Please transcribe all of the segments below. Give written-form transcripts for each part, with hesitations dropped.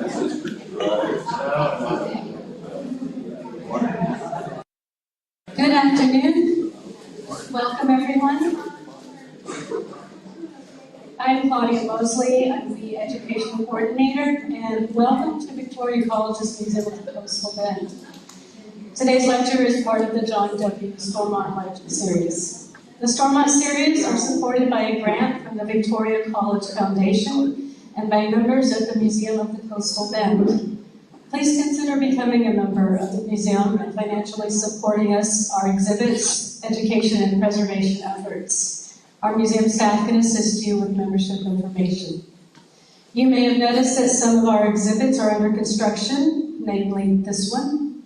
Good afternoon. Welcome, everyone. I'm Claudia Mosley. I'm the Education Coordinator, and welcome to Victoria College's Museum of the Coastal Bend. Today's lecture is part of the John W. Stormont Lecture Series. The Stormont Series are supported by a grant from the Victoria College Foundation and by members of the Museum of the Coastal Bend. Please consider becoming a member of the museum and financially supporting us, our exhibits, education, and preservation efforts. Our museum staff can assist you with membership information. You may have noticed that some of our exhibits are under construction, namely this one.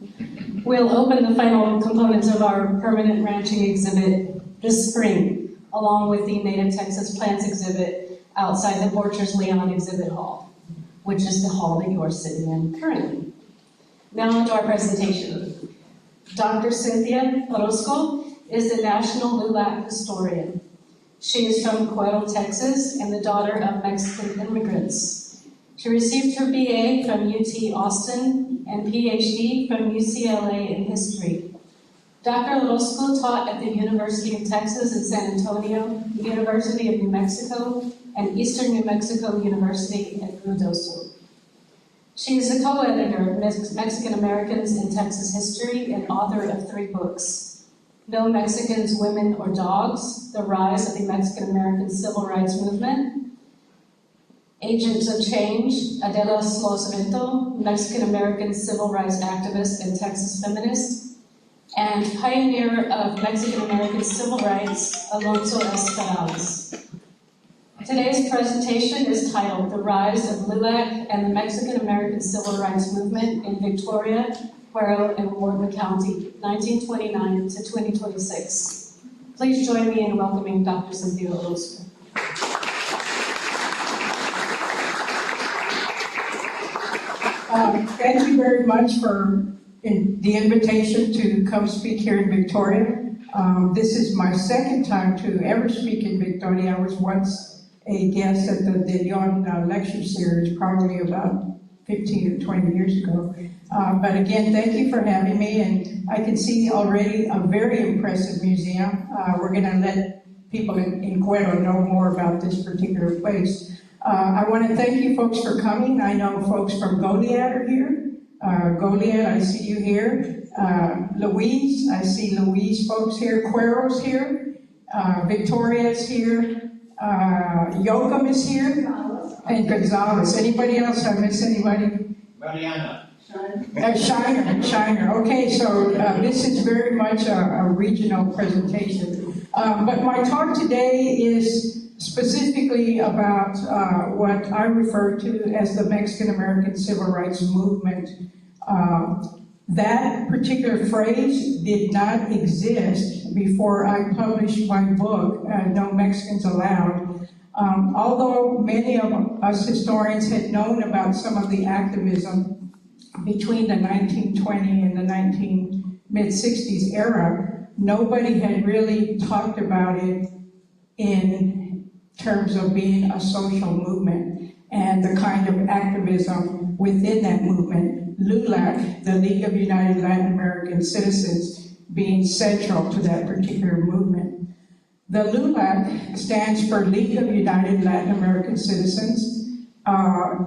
We'll open the final components of our permanent ranching exhibit this spring, along with the Native Texas Plants exhibit outside the Borchers Leon exhibit hall, which is the hall that you're sitting in currently. Now on to our presentation. Dr. Cynthia Orozco is the National LULAC Historian. She is from Cuero, Texas, and the daughter of Mexican immigrants. She received her BA from UT Austin and PhD from UCLA in history. Dr. Orozco taught at the University of Texas in San Antonio, the University of New Mexico, and Eastern New Mexico University in Ruidoso. She is the co-editor of Mexican Americans in Texas History and author of 3 books: No Mexicans, Women, or Dogs, The Rise of the Mexican American Civil Rights Movement, Agents of Change, Adela Slosvento, Mexican American Civil Rights Activist and Texas Feminist, and Pioneer of Mexican American Civil Rights, Alonso Esperanza. Today's presentation is titled The Rise of LULAC and the Mexican American Civil Rights Movement in Victoria, Cuero, and Wharton County, 1929 to 2026. Please join me in welcoming Dr. Cynthia Orozco. Thank you very much for the invitation to come speak here in Victoria. This is my second time to ever speak in Victoria. I was once a guest at the De Leon lecture series, probably about 15 or 20 years ago. But again, thank you for having me, and I can see already a very impressive museum. We're going to let people in Cuero know more about this particular place. I want to thank you folks for coming. I know folks from Goliad are here. Goliad, I see you here. Louise, I see Louise folks here. Cuero's here. Victoria's here. Yoakum is here. And Gonzalez. Anybody else? Did I miss anybody? Mariana. Shiner. Okay, so this is very much a regional presentation. But my talk today is specifically about what I refer to as the Mexican American Civil Rights Movement. That particular phrase did not exist before I published my book, No Mexicans Allowed. Although many of us historians had known about some of the activism between the 1920 and the mid-60s era, nobody had really talked about it in terms of being a social movement and the kind of activism within that movement. LULAC, the League of United Latin American Citizens, being central to that particular movement. The LULAC stands for League of United Latin American Citizens,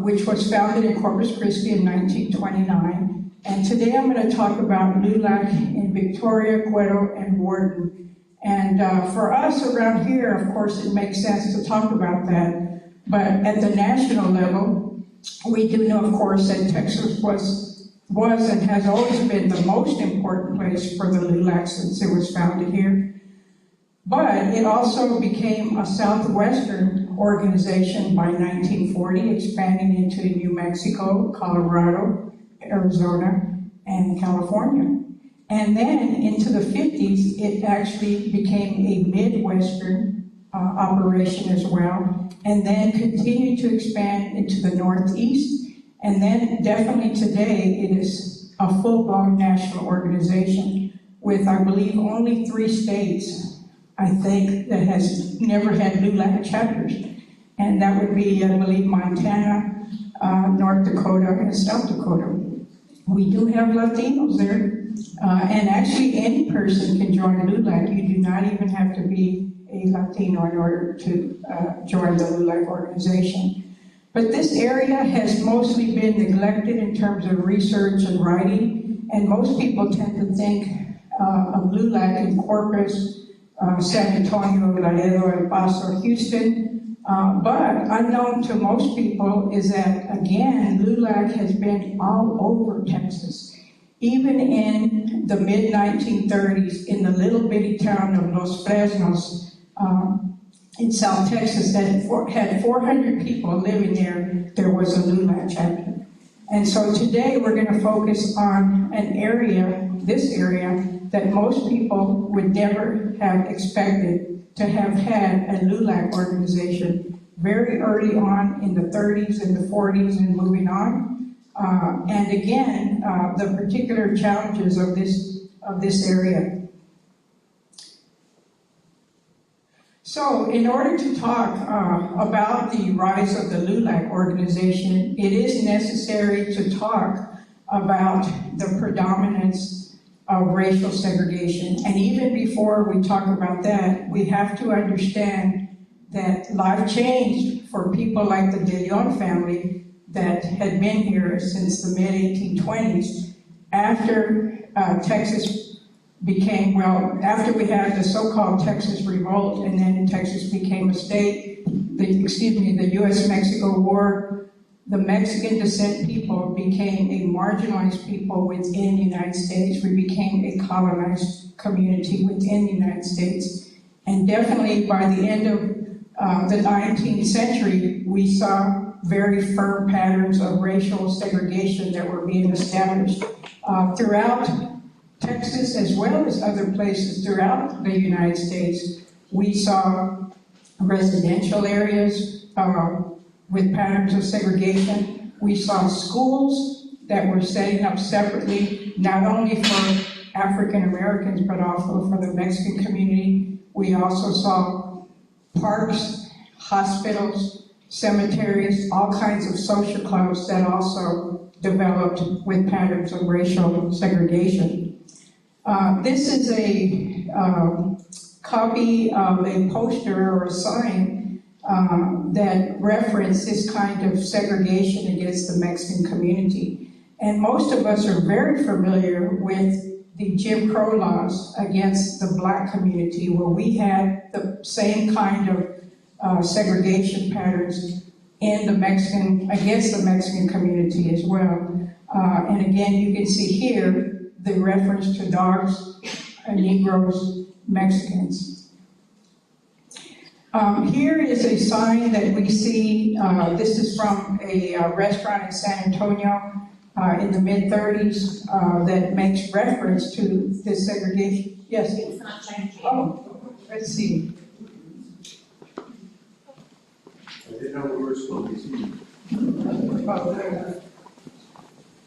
which was founded in Corpus Christi in 1929. And today I'm going to talk about LULAC in Victoria, Cuero, and Wharton. And for us around here, of course, it makes sense to talk about that. But at the national level, we do know, of course, that Texas was and has always been the most important place for the LULAC since it was founded here. But it also became a southwestern organization by 1940, expanding into New Mexico, Colorado, Arizona, and California. And then into the 50s, it actually became a Midwestern operation as well, and then continued to expand into the Northeast. And then definitely today, it is a full-blown national organization with, I believe, only 3 states, I think, that has never had LULAC chapters. And that would be, I believe, Montana, North Dakota and South Dakota. We do have Latinos there, and actually any person can join LULAC. You do not even have to be a Latino in order to join the LULAC organization. But this area has mostly been neglected in terms of research and writing, and most people tend to think of LULAC in Corpus, San Antonio, Laredo, El Paso, Houston. But unknown to most people is that, again, LULAC has been all over Texas. Even in the mid-1930s, in the little bitty town of Los Fresnos, in South Texas, that had 400 people living there, there was a LULAC chapter. And so today we're going to focus on an area, this area, that most people would never have expected to have had a LULAC organization very early on in the 30s and the 40s and moving on. And again, the particular challenges of this area. So in order to talk about the rise of the LULAC organization, it is necessary to talk about the predominance of racial segregation. And even before we talk about that, we have to understand that life changed for people like the De Leon family that had been here since the mid-1820s after Texas became, well, after we had the so-called Texas Revolt and then Texas became a state, the U.S.-Mexico War, the Mexican descent people became a marginalized people within the United States. We became a colonized community within the United States. And definitely by the end of the 19th century, we saw very firm patterns of racial segregation that were being established throughout Texas, as well as other places throughout the United States. We saw residential areas with patterns of segregation. We saw schools that were setting up separately, not only for African Americans, but also for the Mexican community. We also saw parks, hospitals, cemeteries, all kinds of social clubs that also developed with patterns of racial segregation. This is a copy of a poster or a sign that referenced this kind of segregation against the Mexican community. And most of us are very familiar with the Jim Crow laws against the Black community, where we had the same kind of segregation patterns in against the Mexican community as well. And again, you can see here the reference to dogs, Negroes, Mexicans. Here is a sign that we see. This is from a restaurant in San Antonio in the mid-30s that makes reference to this segregation. Yes? It's not changing. Oh, let's see. I didn't know we were supposed to be seen.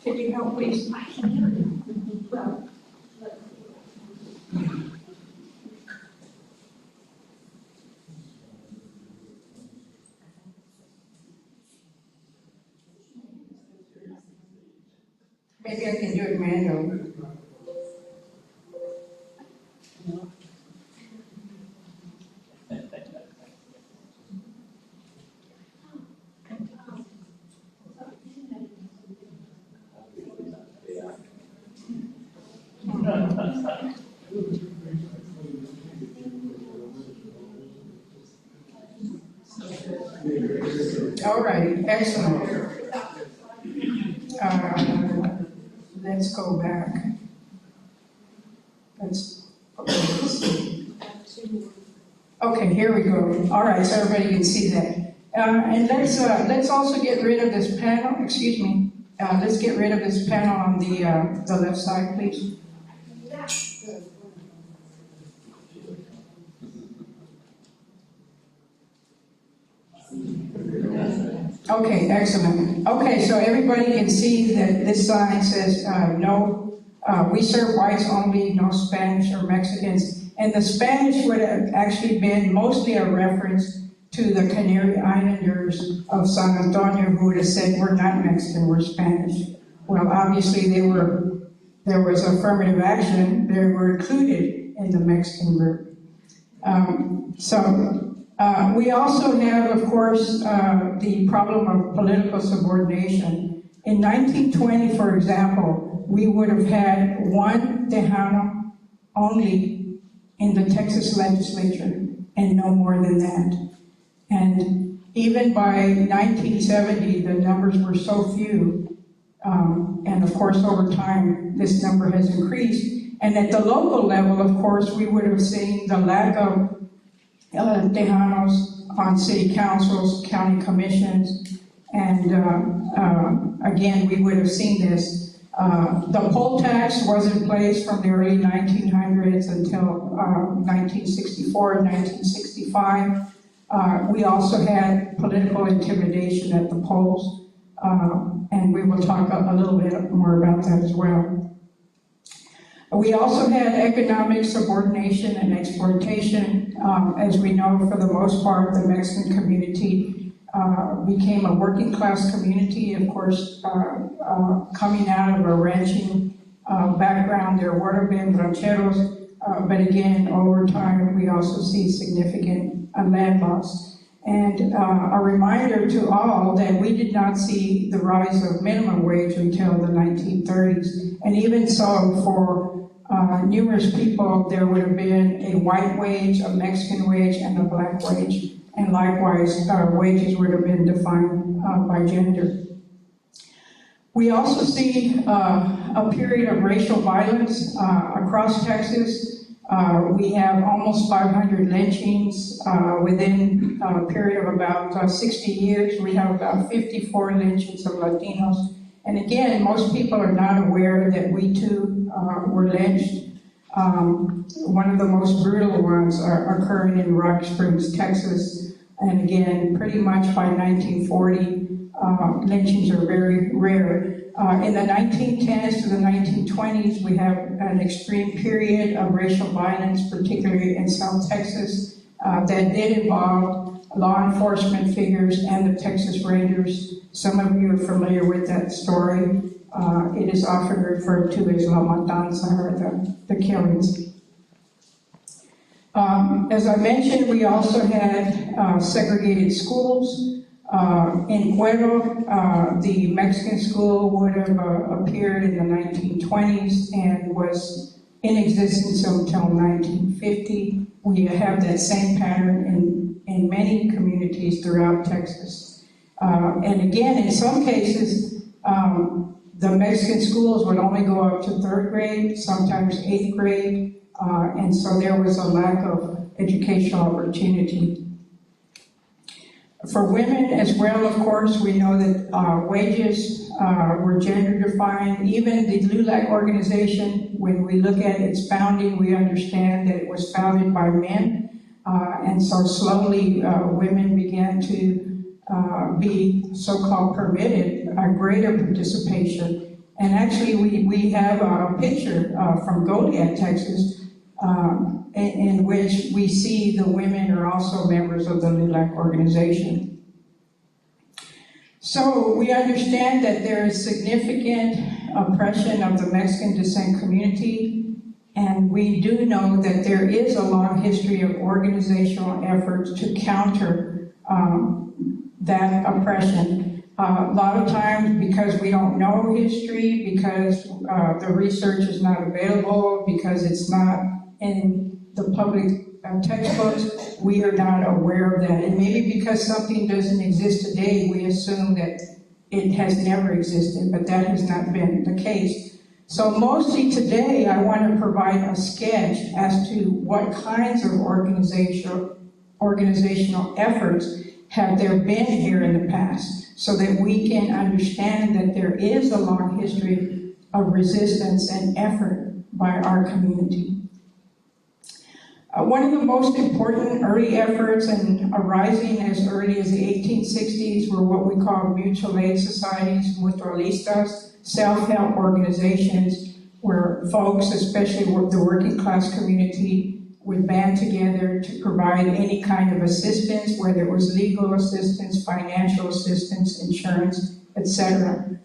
Can you help, please? I can hear you. Well, Maybe I can do it manually. All right, excellent. Let's go back. Okay, here we go. All right, so everybody can see that. And let's also get rid of this panel. Excuse me. Let's get rid of this panel on the left side, please. Okay, excellent. Okay, so everybody can see that this sign says, no, we serve whites only, no Spanish or Mexicans. And the Spanish would have actually been mostly a reference to the Canary Islanders of San Antonio who would have said, we're not Mexican, we're Spanish. Well, obviously there was affirmative action. They were included in the Mexican group. We also have, of course, the problem of political subordination. In 1920, for example, we would have had one Tejano only in the Texas legislature, and no more than that. And even by 1970, the numbers were so few, and of course, over time, this number has increased. And at the local level, of course, we would have seen the lack of Tejanos on city councils, county commissions, and again, we would have seen this. The poll tax was in place from the early 1900s until 1964 and 1965. We also had political intimidation at the polls, and we will talk a little bit more about that as well. We also had economic subordination and exploitation. As we know, for the most part, the Mexican community became a working class community. Of course, coming out of a ranching background, there would have been rancheros, but again, over time, we also see significant land loss. And a reminder to all that we did not see the rise of minimum wage until the 1930s. And even so, for numerous people, there would have been a white wage, a Mexican wage, and a black wage. And likewise, wages would have been defined by gender. We also see a period of racial violence across Texas. We have almost 500 lynchings within a period of about 60 years. We have about 54 lynchings of Latinos. And again, most people are not aware that we too were lynched. One of the most brutal ones are occurring in Rock Springs, Texas. And again, pretty much by 1940, lynchings are very rare. In the 1910s to the 1920s, we have an extreme period of racial violence, particularly in South Texas, that did involve law enforcement figures and the Texas Rangers. Some of you are familiar with that story. It is often referred to as La Matanza, or the killings. As I mentioned, we also had segregated schools. In Cuero, the Mexican school would have appeared in the 1920s and was in existence until 1950. We have that same pattern in many communities throughout Texas. And again, in some cases, the Mexican schools would only go up to 3rd grade, sometimes 8th grade, and so there was a lack of educational opportunity. For women as well, of course, we know that wages were gender defined. Even the LULAC organization, when we look at its founding, we understand that it was founded by men. And so slowly women began to be so-called permitted a greater participation. And actually we have a picture from Goliad, Texas, in which we see the women are also members of the LULAC organization. So we understand that there is significant oppression of the Mexican descent community, and we do know that there is a long history of organizational efforts to counter that oppression. A lot of times because we don't know history, because the research is not available, because it's not in the public textbooks, we are not aware of that. And maybe because something doesn't exist today, we assume that it has never existed, but that has not been the case. So mostly today, I want to provide a sketch as to what kinds of organizational efforts have there been here in the past, so that we can understand that there is a long history of resistance and effort by our community. One of the most important early efforts, and arising as early as the 1860s, were what we call mutual aid societies, mutualistas, self-help organizations, where folks, especially the working class community, would band together to provide any kind of assistance, whether it was legal assistance, financial assistance, insurance, etc.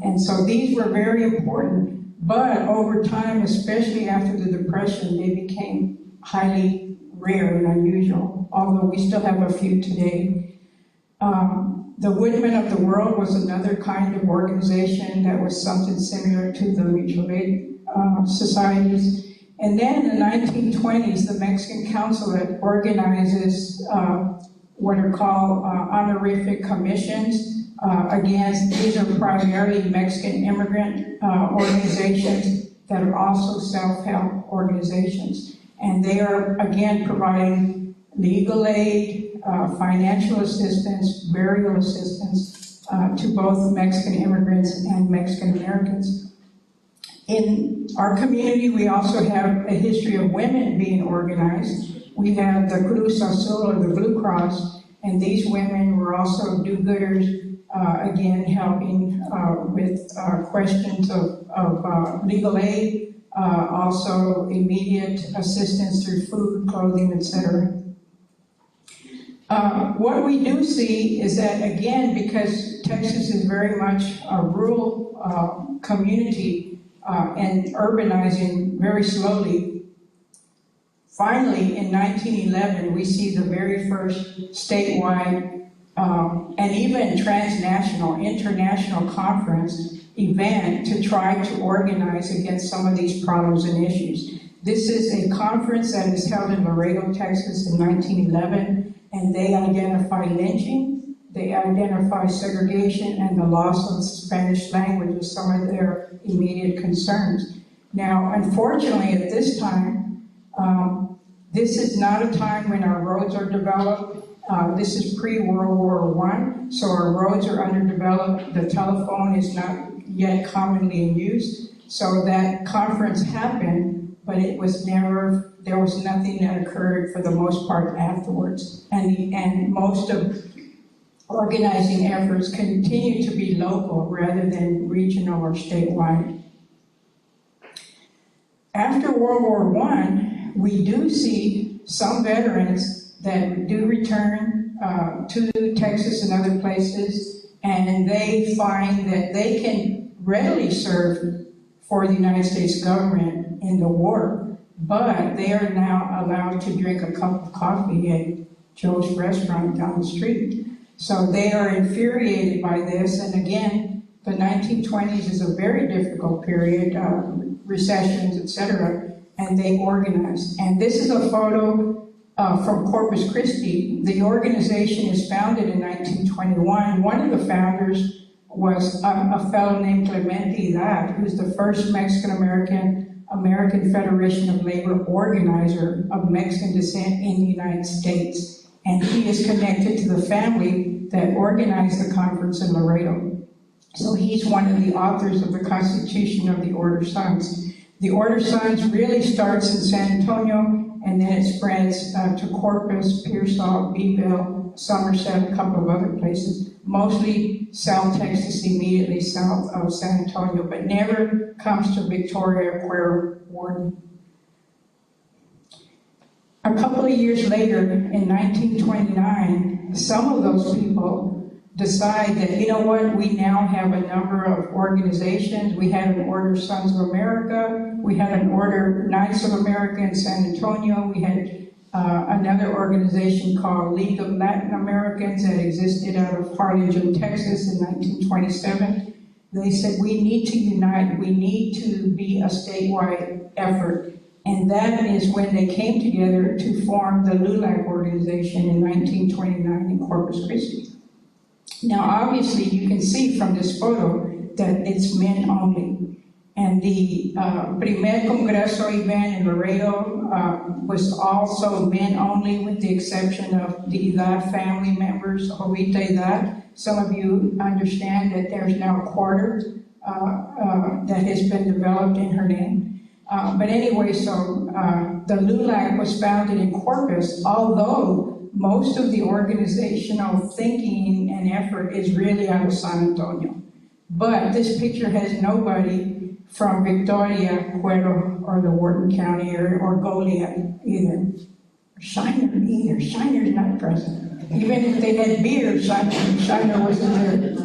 And so these were very important, but over time, especially after the Depression, they became highly rare and unusual, although we still have a few today. The Woodmen of the World was another kind of organization that was something similar to the mutual aid societies. And then in the 1920s, the Mexican Consulate organizes what are called honorific commissions. Again, these are primarily Mexican immigrant organizations that are also self-help organizations. And they are, again, providing legal aid, financial assistance, burial assistance to both Mexican immigrants and Mexican Americans. In our community, we also have a history of women being organized. We have the Cruz Azul, or the Blue Cross, and these women were also do-gooders, again, helping with questions of legal aid, also immediate assistance through food, clothing, etc. What we do see is that, again, because Texas is very much a rural community and urbanizing very slowly, finally in 1911 we see the very first statewide and even transnational, international conference event to try to organize against some of these problems and issues. This is a conference that is held in Laredo, Texas in 1911, and they identify lynching, they identify segregation, and the loss of the Spanish language as some of their immediate concerns. Now, unfortunately, at this time, this is not a time when our roads are developed. This is pre-World War I, so our roads are underdeveloped. The telephone is not yet commonly in use. So that conference happened, but it was never, there was nothing that occurred for the most part afterwards. And most of organizing efforts continue to be local rather than regional or statewide. After World War I, we do see some veterans that do return to Texas and other places, and they find that they can readily serve for the United States government in the war, but they are now allowed to drink a cup of coffee at Joe's restaurant down the street. So they are infuriated by this, and again, the 1920s is a very difficult period, recessions, etc., and they organize. And this is a photo from Corpus Christi. The organization is founded in 1921. One of the founders was a fellow named Clemente That, who's the first Mexican Federation of Labor organizer of Mexican descent in the United States. And he is connected to the family that organized the conference in Laredo. So he's one of the authors of the Constitution of the Order Sons. The Order Sons really starts in San Antonio, and then it spreads to Corpus, Pearsall, Beeville, Somerset, a couple of other places, mostly South Texas, immediately south of San Antonio, but never comes to Victoria, Cuero, Wharton. A couple of years later, in 1929, some of those people decide that, you know what, we now have a number of organizations. We had an Order Sons of America, we had an Order Knights of America in San Antonio, we had another organization called League of Latin Americans that existed out of Harlingen, Texas in 1927. They said, we need to unite, we need to be a statewide effort. And that is when they came together to form the LULAC organization in 1929 in Corpus Christi. Now, obviously, you can see from this photo that it's men only. And the Primer Congreso event in Laredo was also men only, with the exception of the Idad family members, Jovita Idad. Some of you understand that there's now a quarter that has been developed in her name. But anyway, so the LULAC was founded in Corpus, although most of the organizational thinking and effort is really out of San Antonio. But this picture has nobody from Victoria, Cuero, or the Wharton County area, or Goliad, either. Shiner, Shiner's not present. Even if they had beer, Shiner wasn't there.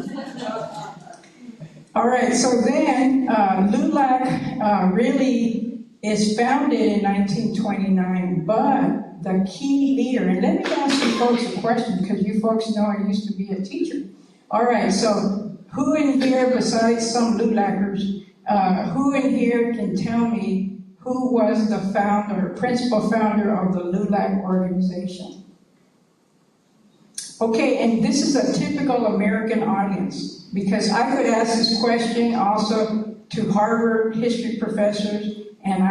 All right, so then LULAC really is founded in 1929, but the key leader, and let me ask you folks a question, because you folks know I used to be a teacher. All right, so who in here, besides some LULACers, who in here can tell me who was the principal founder of the LULAC organization? Okay, and this is a typical American audience, because I could ask this question also to Harvard history professors, and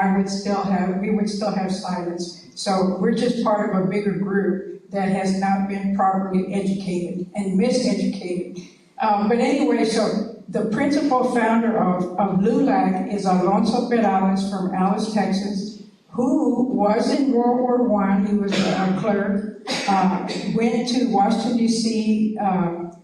we would still have silence. So we're just part of a bigger group that has not been properly educated and miseducated. But anyway, so the principal founder of LULAC is Alonso Perales from Alice, Texas, who was in World War I. He was a clerk, went to Washington, D.C.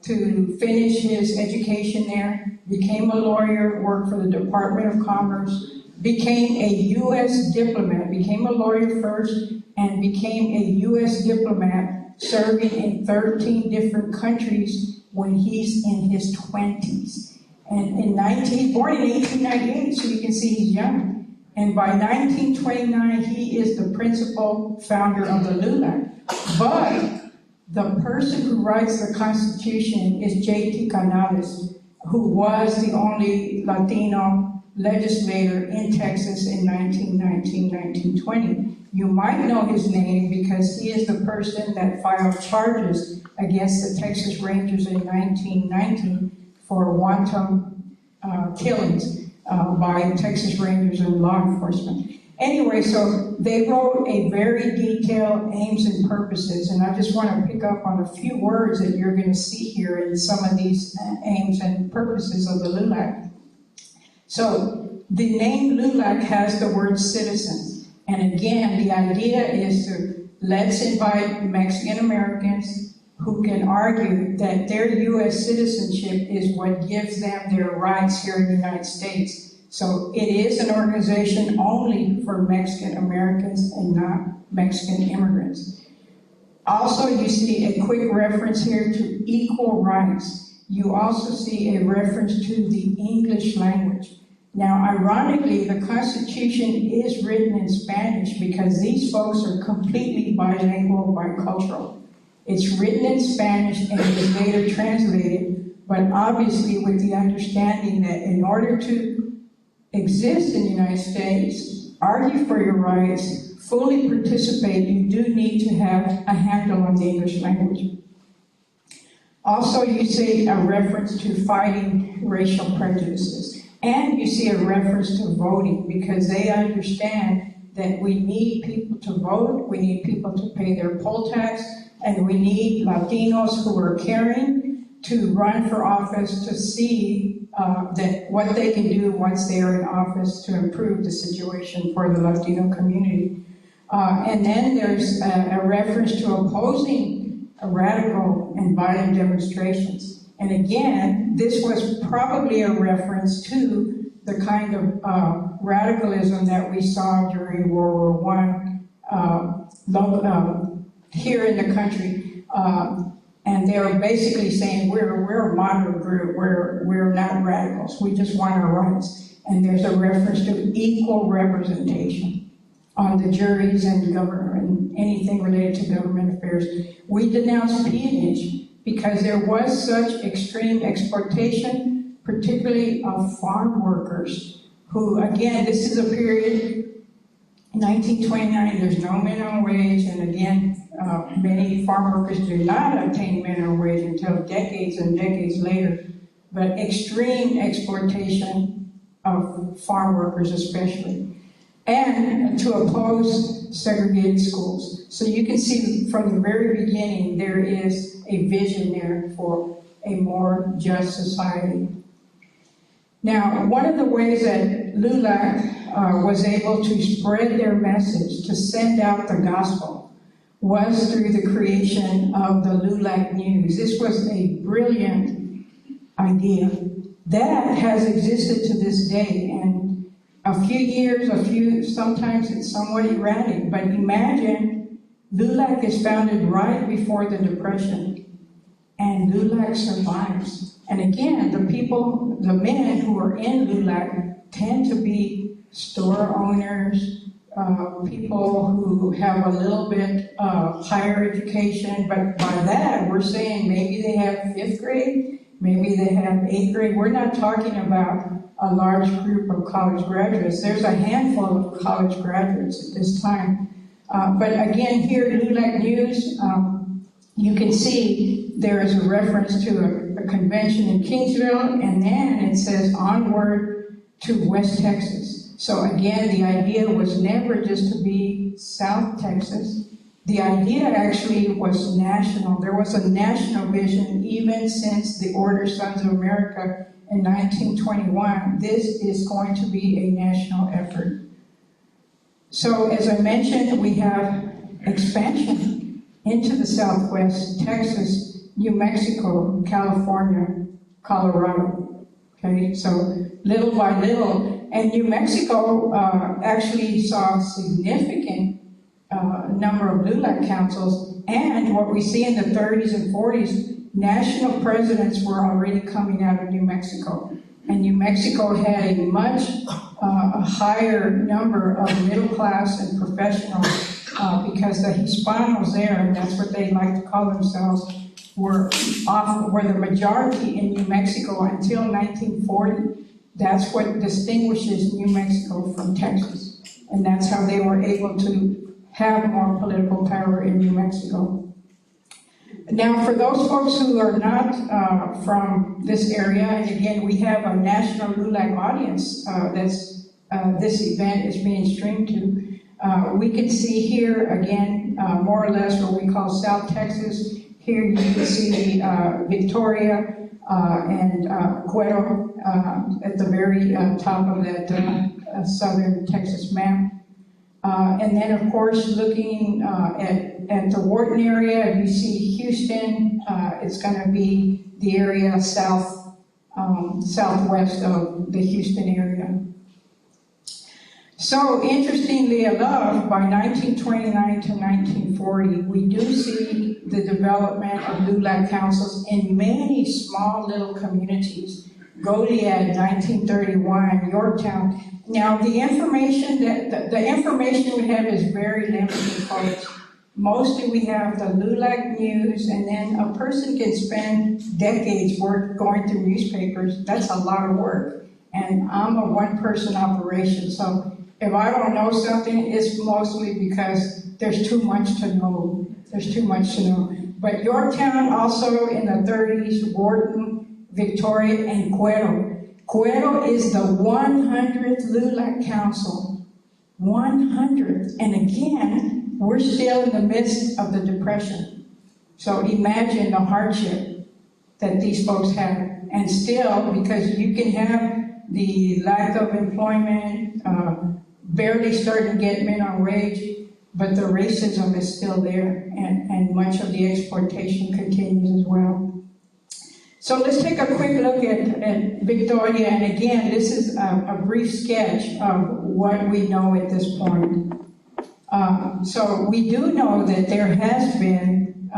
To finish his education there, became a lawyer, worked for the Department of Commerce, became a U.S. diplomat, became a lawyer first, and became a U.S. diplomat, serving in 13 different countries when he's in his 20s. And born in 1898, so you can see he's young. And by 1929, he is the principal founder of the LULAC. But the person who writes the Constitution is J.T. Canales, who was the only Latino legislator in Texas in 1919, 1920. You might know his name because he is the person that filed charges against the Texas Rangers in 1919 for wanton killings by Texas Rangers and law enforcement. Anyway, so they wrote a very detailed aims and purposes, and I just want to pick up on a few words that you're going to see here in some of these aims and purposes of the LULAC. So the name LULAC has the word citizens, and again, the idea is to let's invite Mexican Americans who can argue that their U.S. citizenship is what gives them their rights here in the United States. So it is an organization only for Mexican Americans and not Mexican immigrants. Also, you see a quick reference here to equal rights. You also see a reference to the English language. Now, ironically, the Constitution is written in Spanish because these folks are completely bilingual, bicultural. It's written in Spanish and it is later translated, but obviously with the understanding that in order to exist in the United States, argue for your rights, fully participate, you do need to have a handle on the English language. Also, you see a reference to fighting racial prejudices. And you see a reference to voting because they understand that we need people to vote, we need people to pay their poll tax, and we need Latinos who are caring to run for office to see that what they can do once they are in office to improve the situation for the Latino community. And then there's a reference to opposing radical and violent demonstrations. And again, this was probably a reference to the kind of radicalism that we saw during World War I here in the country. And they were basically saying, we're a moderate group, we're not radicals, we just want our rights. And there's a reference to equal representation on the juries and government and anything related to government affairs. We denounce peonage because there was such extreme exploitation, particularly of farm workers, who, again, this is a period, 1929, there's no minimum wage, and again, many farm workers do not obtain minimum wage until decades and decades later, but extreme exploitation of farm workers especially, and to oppose segregated schools. So you can see from the very beginning, there is a vision there for a more just society. Now, one of the ways that LULAC was able to spread their message, to send out the gospel, was through the creation of the LULAC News. This was a brilliant idea That has existed to this day, and a few years, sometimes it's somewhat erratic, but imagine LULAC is founded right before the Depression, and LULAC survives. And again, the men who are in LULAC tend to be store owners, people who have a little bit higher education, but by that we're saying maybe they have 5th grade, maybe they have 8th grade. We're not talking about a large group of college graduates. There's a handful of college graduates at this time. But again, here, LULAC News, you can see there is a reference to a convention in Kingsville, and then it says onward to West Texas. So again, the idea was never just to be South Texas. The idea actually was national. There was a national vision even since the Order Sons of America in 1921. This is going to be a national effort. So as I mentioned, we have expansion into the Southwest, Texas, New Mexico, California, Colorado. Okay, so little by little. And New Mexico actually saw a significant number of LULAC councils, and what we see in the 30s and 40s, national presidents were already coming out of New Mexico. And New Mexico had a much higher number of middle class and professionals because the Hispanos there, and that's what they like to call themselves, were the majority in New Mexico until 1940. That's what distinguishes New Mexico from Texas. And that's how they were able to have more political power in New Mexico. Now, for those folks who are not from this area, and again, we have a national LULAC audience this event is being streamed to. We can see here, again, more or less what we call South Texas. Here you can see Victoria and Cuero at the very top of that southern Texas map. And then, of course, looking at the Wharton area, you see Houston. It's going to be the area southwest of the Houston area. So, interestingly enough, by 1929 to 1940, we do see the development of LULAC councils in many small little communities. Goliad, 1931, Yorktown. Now, the information we have is very limited, folks. Mostly we have the LULAC News, and then a person can spend decades going through newspapers. That's a lot of work. And I'm a one-person operation, so if I don't know something, it's mostly because there's too much to know. There's too much to know. But Yorktown also in the 30s, Wharton, Victoria, and Cuero. Cuero is the 100th LULAC Council. 100th. And again, we're still in the midst of the Depression. So imagine the hardship that these folks have. And still, because you can have the lack of employment, barely starting to get minimum wage, but the racism is still there, and much of the exploitation continues as well. So let's take a quick look at Victoria, and again, this is a brief sketch of what we know at this point. So we do know that there has been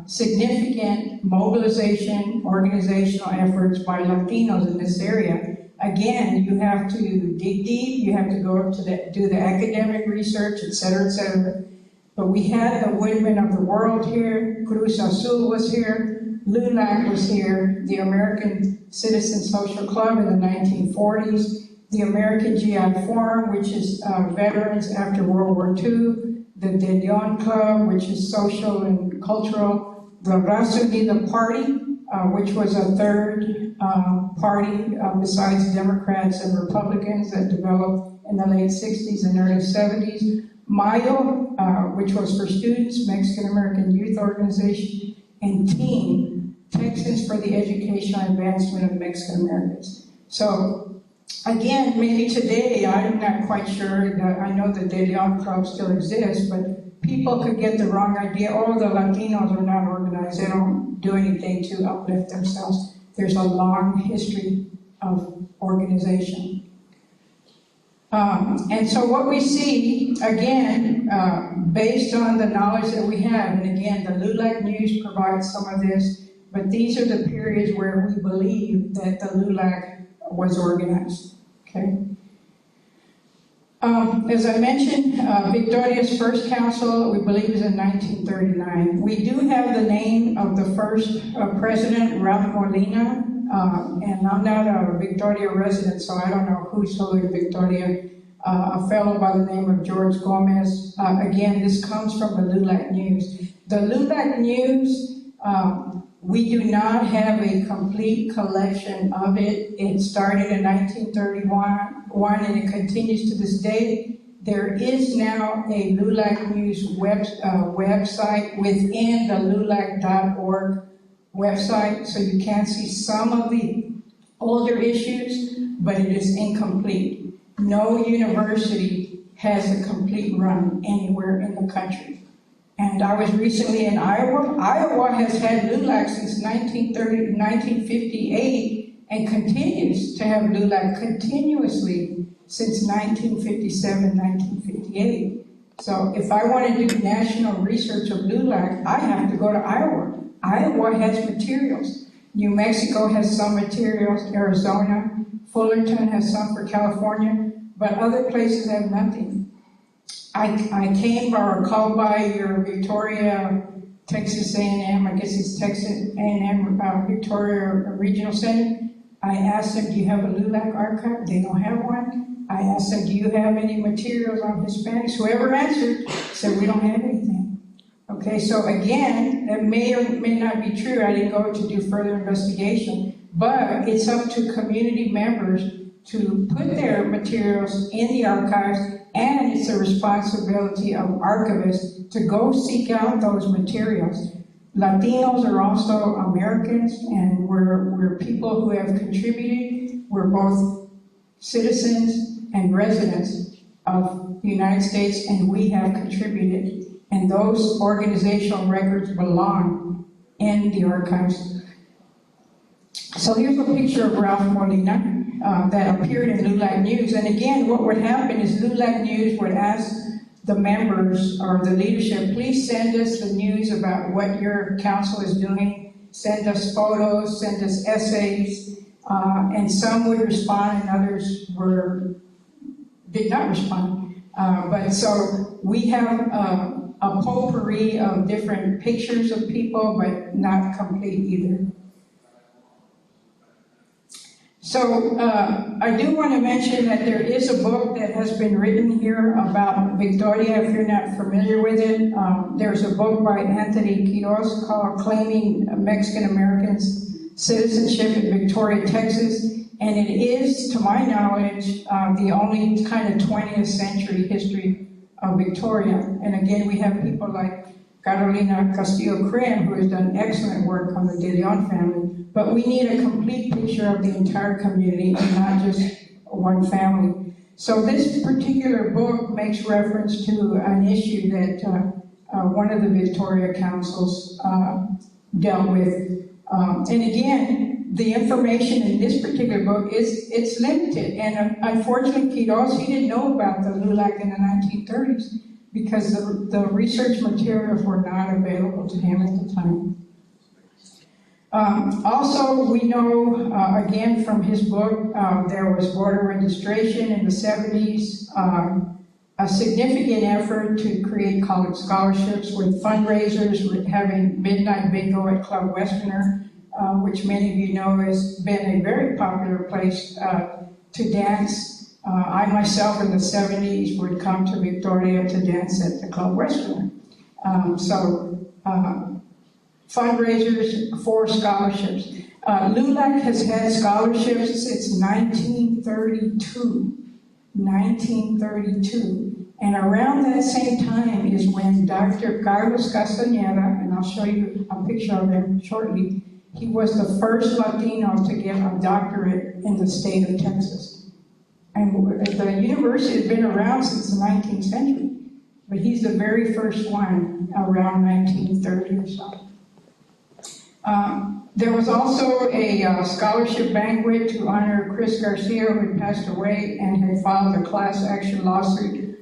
significant mobilization, organizational efforts by Latinos in this area. Again, you have to dig deep, you have to go to do the academic research, et cetera, But we had the Woodmen of the World here, Cruz Azul was here, LULAC was here, the American Citizen Social Club in the 1940s, the American GI Forum, which is veterans after World War II, the De Leon Club, which is social and cultural, the Raza Unida Party, which was a third party besides Democrats and Republicans that developed in the late 60s and early 70s. Mayo, which was for students, Mexican American Youth Organization, and TEAM, Texans for the Educational Advancement of Mexican Americans. So, again, maybe today, I'm not quite sure, that I know the De Leon Club still exists, but people could get the wrong idea, oh, the Latinos are not organized, they don't do anything to uplift themselves. There's a long history of organization. And so what we see, again, based on the knowledge that we have, and again, the LULAC News provides some of this, but these are the periods where we believe that the LULAC was organized, okay? As I mentioned, Victoria's first council, we believe, is in 1939. We do have the name of the first president, Ralph Molina, and I'm not a Victoria resident, so I don't know who's who in Victoria. A fellow by the name of George Gomez. Again, this comes from the LULAC News. The LULAC News, we do not have a complete collection of it. It started in 1931 and it continues to this day. There is now a LULAC News website within the LULAC.org website, so you can see some of the older issues, but it is incomplete. No university has a complete run anywhere in the country. And I was recently in Iowa. Iowa has had LULAC since 1958 and continues to have LULAC continuously since 1957, 1958. So if I want to do national research of LULAC, I have to go to Iowa. Iowa has materials. New Mexico has some materials, Arizona, Fullerton has some for California, but other places have nothing. I came or called by your Victoria, Texas A&M, I guess it's Texas A&M Victoria Regional Center. I asked them, do you have a LULAC archive? They don't have one. I asked them, do you have any materials on Hispanics? Whoever answered said, we don't have anything. Okay, so again, that may or may not be true. I didn't go to do further investigation, but it's up to community members to put their materials in the archives, and it's a responsibility of archivists to go seek out those materials. Latinos are also Americans, and we're people who have contributed. We're both citizens and residents of the United States, and we have contributed. And those organizational records belong in the archives. So here's a picture of Ralph Molina that appeared in LULAC News. And again, what would happen is LULAC News would ask the members or the leadership, please send us the news about what your council is doing. Send us photos, send us essays. And some would respond and others did not respond. But so we have a potpourri of different pictures of people, but not complete either. So I do want to mention that there is a book that has been written here about Victoria, if you're not familiar with it. There's a book by Anthony Quiroz called Claiming Mexican Americans' Citizenship in Victoria, Texas. And it is, to my knowledge, the only kind of 20th century history of Victoria. And again, we have people like Carolina Castillo-Creme, who has done excellent work on the De Leon family. But we need a complete picture of the entire community and not just one family. So this particular book makes reference to an issue that one of the Victoria councils dealt with. And again, the information in this particular book it's limited. And unfortunately, Quiroz, he didn't know about the LULAC in the 1930s because the research materials were not available to him at the time. Also, we know, again, from his book, there was voter registration in the 70s, a significant effort to create college scholarships with fundraisers, with having midnight bingo at Club Westerner, which many of you know has been a very popular place to dance. I myself in the 70s would come to Victoria to dance at the Club Westerner. Fundraisers for scholarships. LULAC has had scholarships since 1932. 1932. And around that same time is when Dr. Carlos Castañeda, and I'll show you a picture of him shortly, he was the first Latino to get a doctorate in the state of Texas. And the university has been around since the 19th century, but he's the very first one around 1930 or so. There was also a scholarship banquet to honor Chris Garcia, who had passed away and had filed a class action lawsuit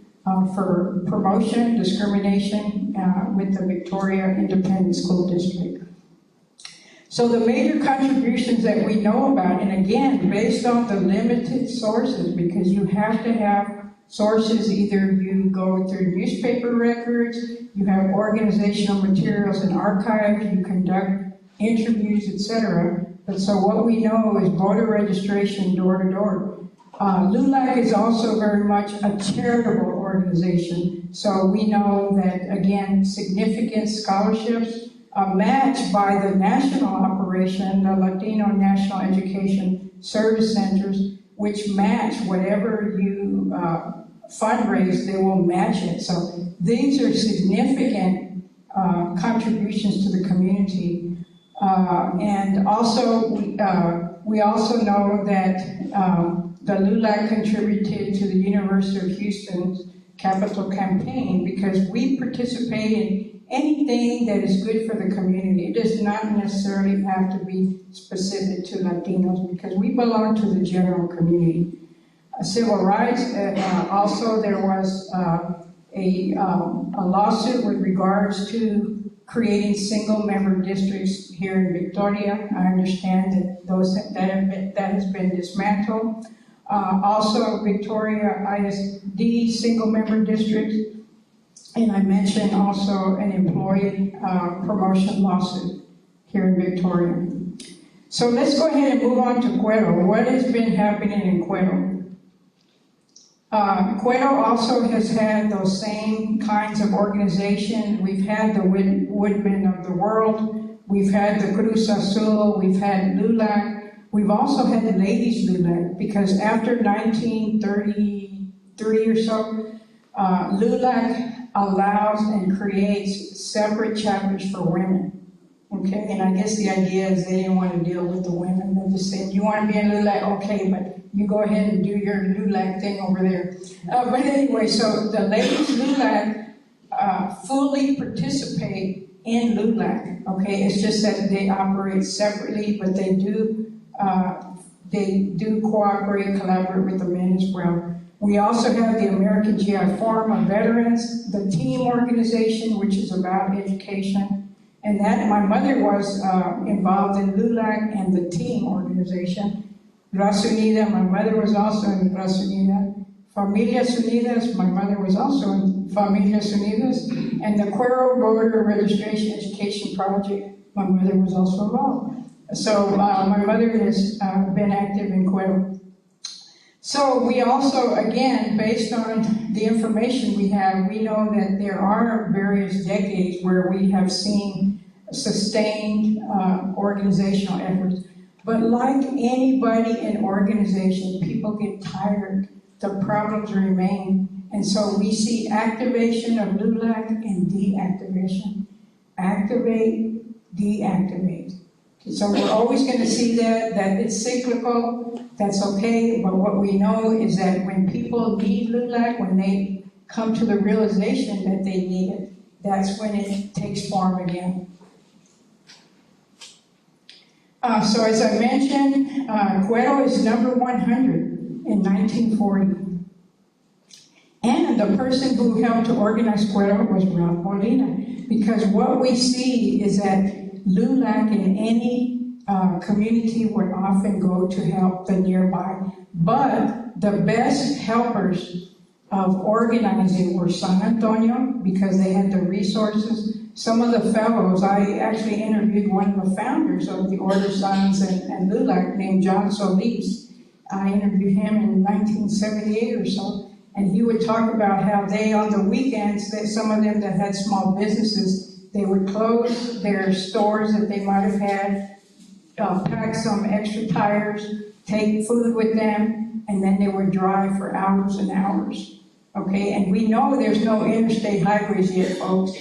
for promotion, discrimination with the Victoria Independent School District. So the major contributions that we know about, and again, based on the limited sources, because you have to have sources, either you go through newspaper records, you have organizational materials and archives, you conduct interviews, etc. But so what we know is voter registration door to door. LULAC is also very much a charitable organization. So we know that, again, significant scholarships matched by the national operation, the Latino National Education Service Centers, which match whatever you fundraise, they will match it. So these are significant contributions to the community. And also, we also know that the LULAC contributed to the University of Houston's capital campaign because we participate in anything that is good for the community. It does not necessarily have to be specific to Latinos because we belong to the general community. Civil rights, also there was a lawsuit with regards to creating single-member districts here in Victoria. I understand that that has been dismantled. Also, Victoria ISD single-member districts, and I mentioned also an employee promotion lawsuit here in Victoria. So let's go ahead and move on to Cuero. What has been happening in Cuero? Cuero also has had those same kinds of organizations. We've had the Woodmen of the World, we've had the Cruz Azul, we've had LULAC, we've also had the Ladies LULAC, because after 1933 or so, LULAC allows and creates separate chapters for women. Okay, and I guess the idea is they didn't want to deal with the women. They just said, you want to be in LULAC? Okay, but you go ahead and do your LULAC thing over there. But anyway, so the ladies LULAC fully participate in LULAC. Okay, it's just that they operate separately, but they do cooperate, collaborate with the men as well. We also have the American GI Forum of Veterans, the TEAM organization, which is about education. And that my mother was involved in LULAC and the TEAM organization. Raza Unida, my mother was also in Raza Unida. Familias Unidas, my mother was also in Familias Unidas. And the Cuero Voter Registration Education Project, my mother was also involved. So my mother has been active in Cuero. So we also, again, based on the information we have, we know that there are various decades where we have seen sustained organizational efforts. But like anybody in organization, people get tired, the problems remain. And so we see activation of LULAC and deactivation. Activate, deactivate. So we're always going to see that it's cyclical, that's okay, but what we know is that when people need LULAC, when they come to the realization that they need it, that's when it takes form again. So as I mentioned, Cuero is number 100 in 1940. And the person who helped to organize Cuero was Ralph Molina, because what we see is that LULAC in any community would often go to help the nearby. But the best helpers of organizing were San Antonio, because they had the resources. Some of the fellows, I actually interviewed one of the founders of the Order Sons and LULAC named John Solis. I interviewed him in 1978 or so, and he would talk about how they, on the weekends, that some of them that had small businesses, they would close their stores that they might have had, pack some extra tires, take food with them, and then they would drive for hours and hours. Okay, and we know there's no interstate highways yet, folks.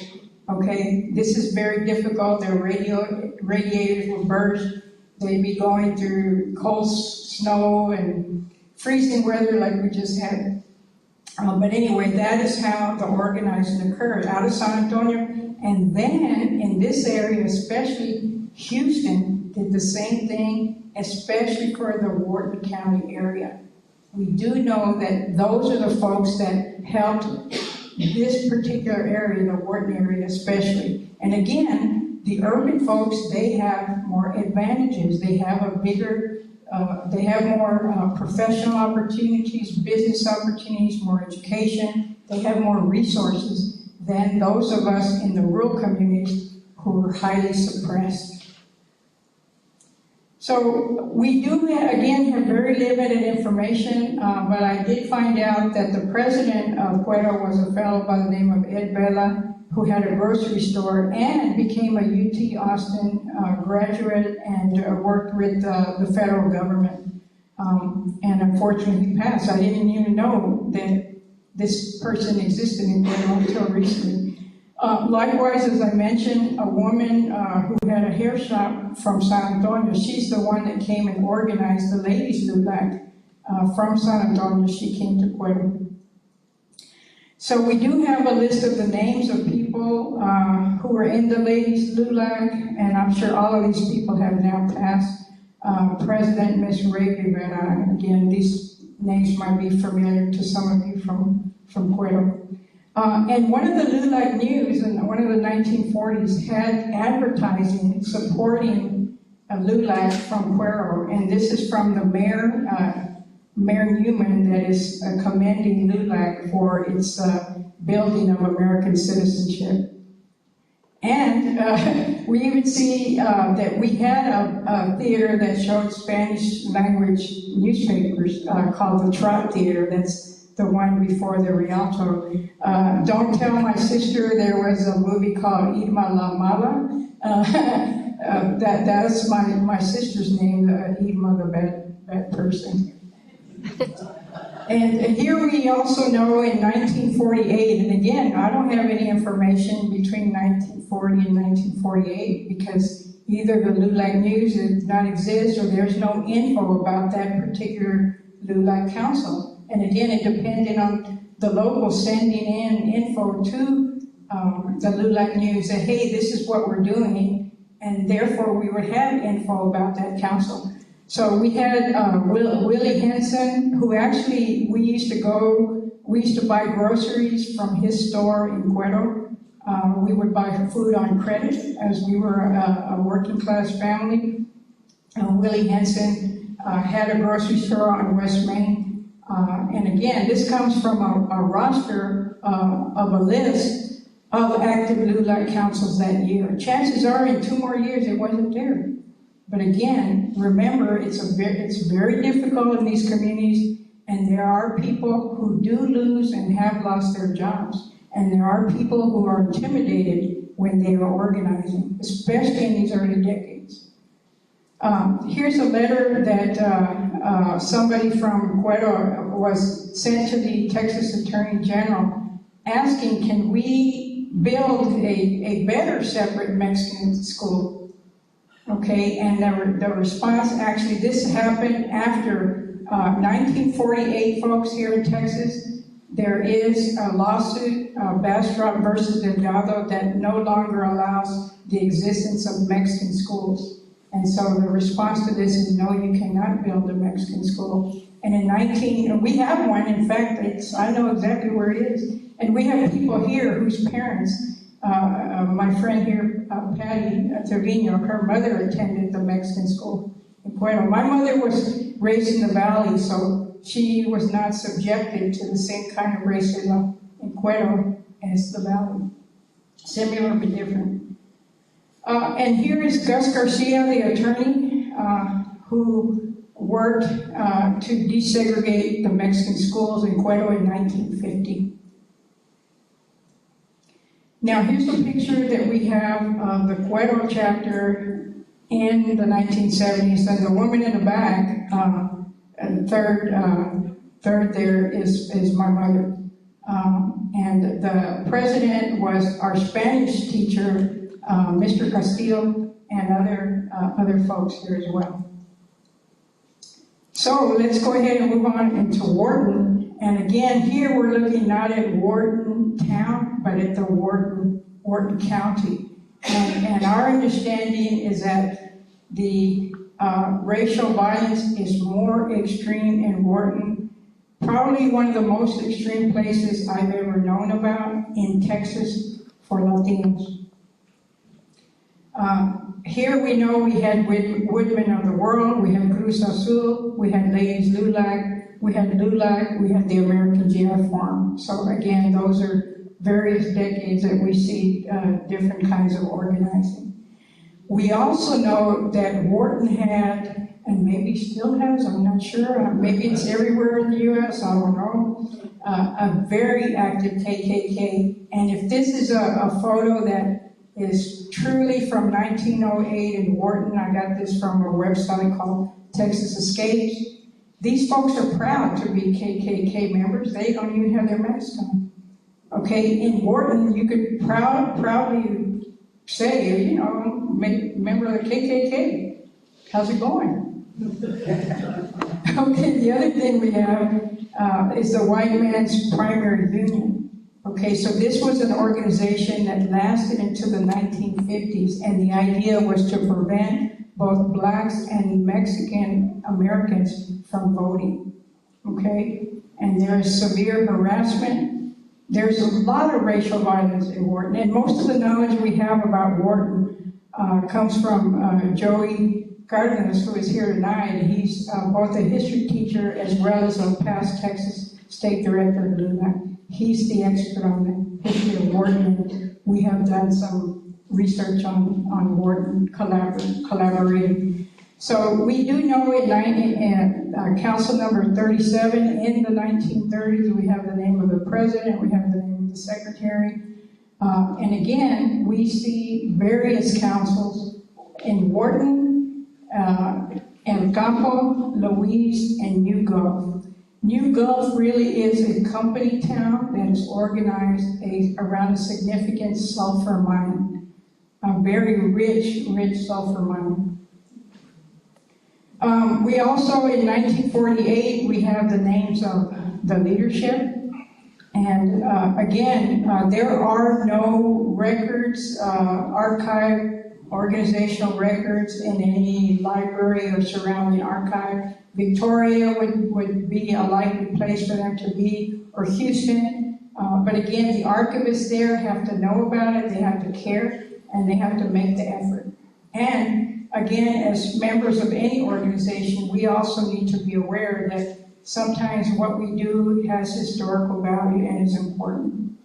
Okay, this is very difficult. Their radiators will burst. They'd be going through cold snow and freezing weather like we just had. But anyway, that is how the organizing occurred out of San Antonio. And then in this area, especially Houston did the same thing, especially for the Wharton County area. We do know that those are the folks that helped this particular area, the Wharton area especially. And again, the urban folks, they have more advantages. They have a bigger, they have more professional opportunities, business opportunities, more education. They have more resources than those of us in the rural communities who were highly suppressed. So we do, again, have very limited information, but I did find out that the president of Cuero was a fellow by the name of Ed Vela, who had a grocery store and became a UT Austin graduate and worked with the federal government. And unfortunately, he passed. I didn't even know that this person existed in Cuero until recently. Likewise, as I mentioned, a woman who had a hair shop from San Antonio, she's the one that came and organized the Ladies LULAC from San Antonio. She came to Cuero. So we do have a list of the names of people who were in the Ladies LULAC, and I'm sure all of these people have now passed. President Miss Ray Rivera, again, these names might be familiar to some of you from Cuero. And one of the LULAC news in one of the 1940s had advertising supporting a LULAC from Cuero, and this is from the mayor, Mayor Newman, that is commending LULAC for its building of American citizenship. And we even see that we had a theater that showed Spanish language newspapers called the Trot Theater. That's the one before the Rialto. Don't Tell My Sister, there was a movie called Irma la Mala. That's my sister's name, Irma the bad person. And here we also know in 1948, and again, I don't have any information between 1940 and 1948 because either the LULAC News does not exist or there's no info about that particular LULAC council. And again, it depended on the locals sending in info to the LULAC News that, hey, this is what we're doing, and therefore we would have info about that council. So we had Willie Henson, who actually, we used to buy groceries from his store in Cuero. We would buy food on credit as we were a working class family. Willie Henson had a grocery store on West Main. And again, this comes from a roster of a list of active LULAC councils that year. Chances are in 2 more years it wasn't there. But again, remember, it's very difficult in these communities, and there are people who do lose and have lost their jobs. And there are people who are intimidated when they are organizing, especially in these early decades. Here's a letter that somebody from Cuero was sent to the Texas Attorney General asking, can we build a better separate Mexican school? Okay, and the response, actually, this happened after 1948, folks, here in Texas. There is a lawsuit, Bastrop versus Delgado, that no longer allows the existence of Mexican schools. And so the response to this is, no, you cannot build a Mexican school. And in we have one, in fact, I know exactly where it is. And we have people here whose parents, my friend here, Patty Trevino, her mother attended the Mexican school in Cuero. My mother was raised in the valley, so she was not subjected to the same kind of racism in Cuero as the valley. Similar but different. And here is Gus Garcia, the attorney, who worked to desegregate the Mexican schools in Cuero in 1950. Now, here's a picture that we have of the Cuero chapter in the 1970s, and the woman in the back, and third there is my mother. And the president was our Spanish teacher, Mr. Castillo, and other folks here as well. So let's go ahead and move on into Wharton. And again, here we're looking not at Wharton town, but at the Wharton County. And our understanding is that the racial violence is more extreme in Wharton, probably one of the most extreme places I've ever known about in Texas for Latinos. Here we know we had Woodmen of the World, we had Cruz Azul, we had Ladies LULAC, we had LULAC, we had the American GI Forum. So again, those are various decades that we see different kinds of organizing. We also know that Wharton had, and maybe still has, I'm not sure, maybe it's everywhere in the US, I don't know, a very active KKK. And if this is a photo that is truly from 1908 in Wharton, I got this from a website called Texas Escapes. These folks are proud to be KKK members. They don't even have their masks on. Okay, in Wharton, you could proudly say, you know, member of the KKK. How's it going? Okay, the other thing we have is the White Man's Primary Union. Okay, so this was an organization that lasted into the 1950s, and the idea was to prevent both blacks and Mexican Americans from voting. Okay, and there is severe harassment. There's a lot of racial violence in Wharton, and most of the knowledge we have about Wharton comes from Joey Cardenas, who is here tonight. He's both a history teacher as well as a past Texas State Director of LULAC. He's the expert on the history of Wharton. We have done some research on Wharton, collaborating. So we do know in Council number 37, in the 1930s, we have the name of the president, we have the name of the secretary. And again, we see various councils in Wharton, El Campo, Louise, and New Gulf. New Gulf really is a company town that is organized around a significant sulfur mine, a very rich sulfur mine. We also, in 1948, we have the names of the leadership. And again, there are no records, organizational records in any library or surrounding archive. Victoria would be a likely place for them to be, or Houston. But again, the archivists there have to know about it, they have to care, and they have to make the effort. And again, as members of any organization, we also need to be aware that sometimes what we do has historical value and is important.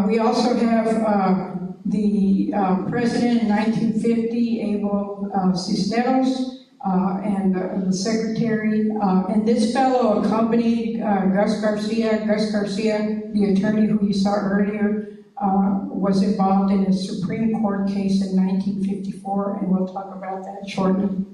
We also have the president in 1950, Abel Cisneros, and the secretary. And this fellow accompanied Gus Garcia. Gus Garcia, the attorney who you saw earlier, was involved in a Supreme Court case in 1954, and we'll talk about that shortly.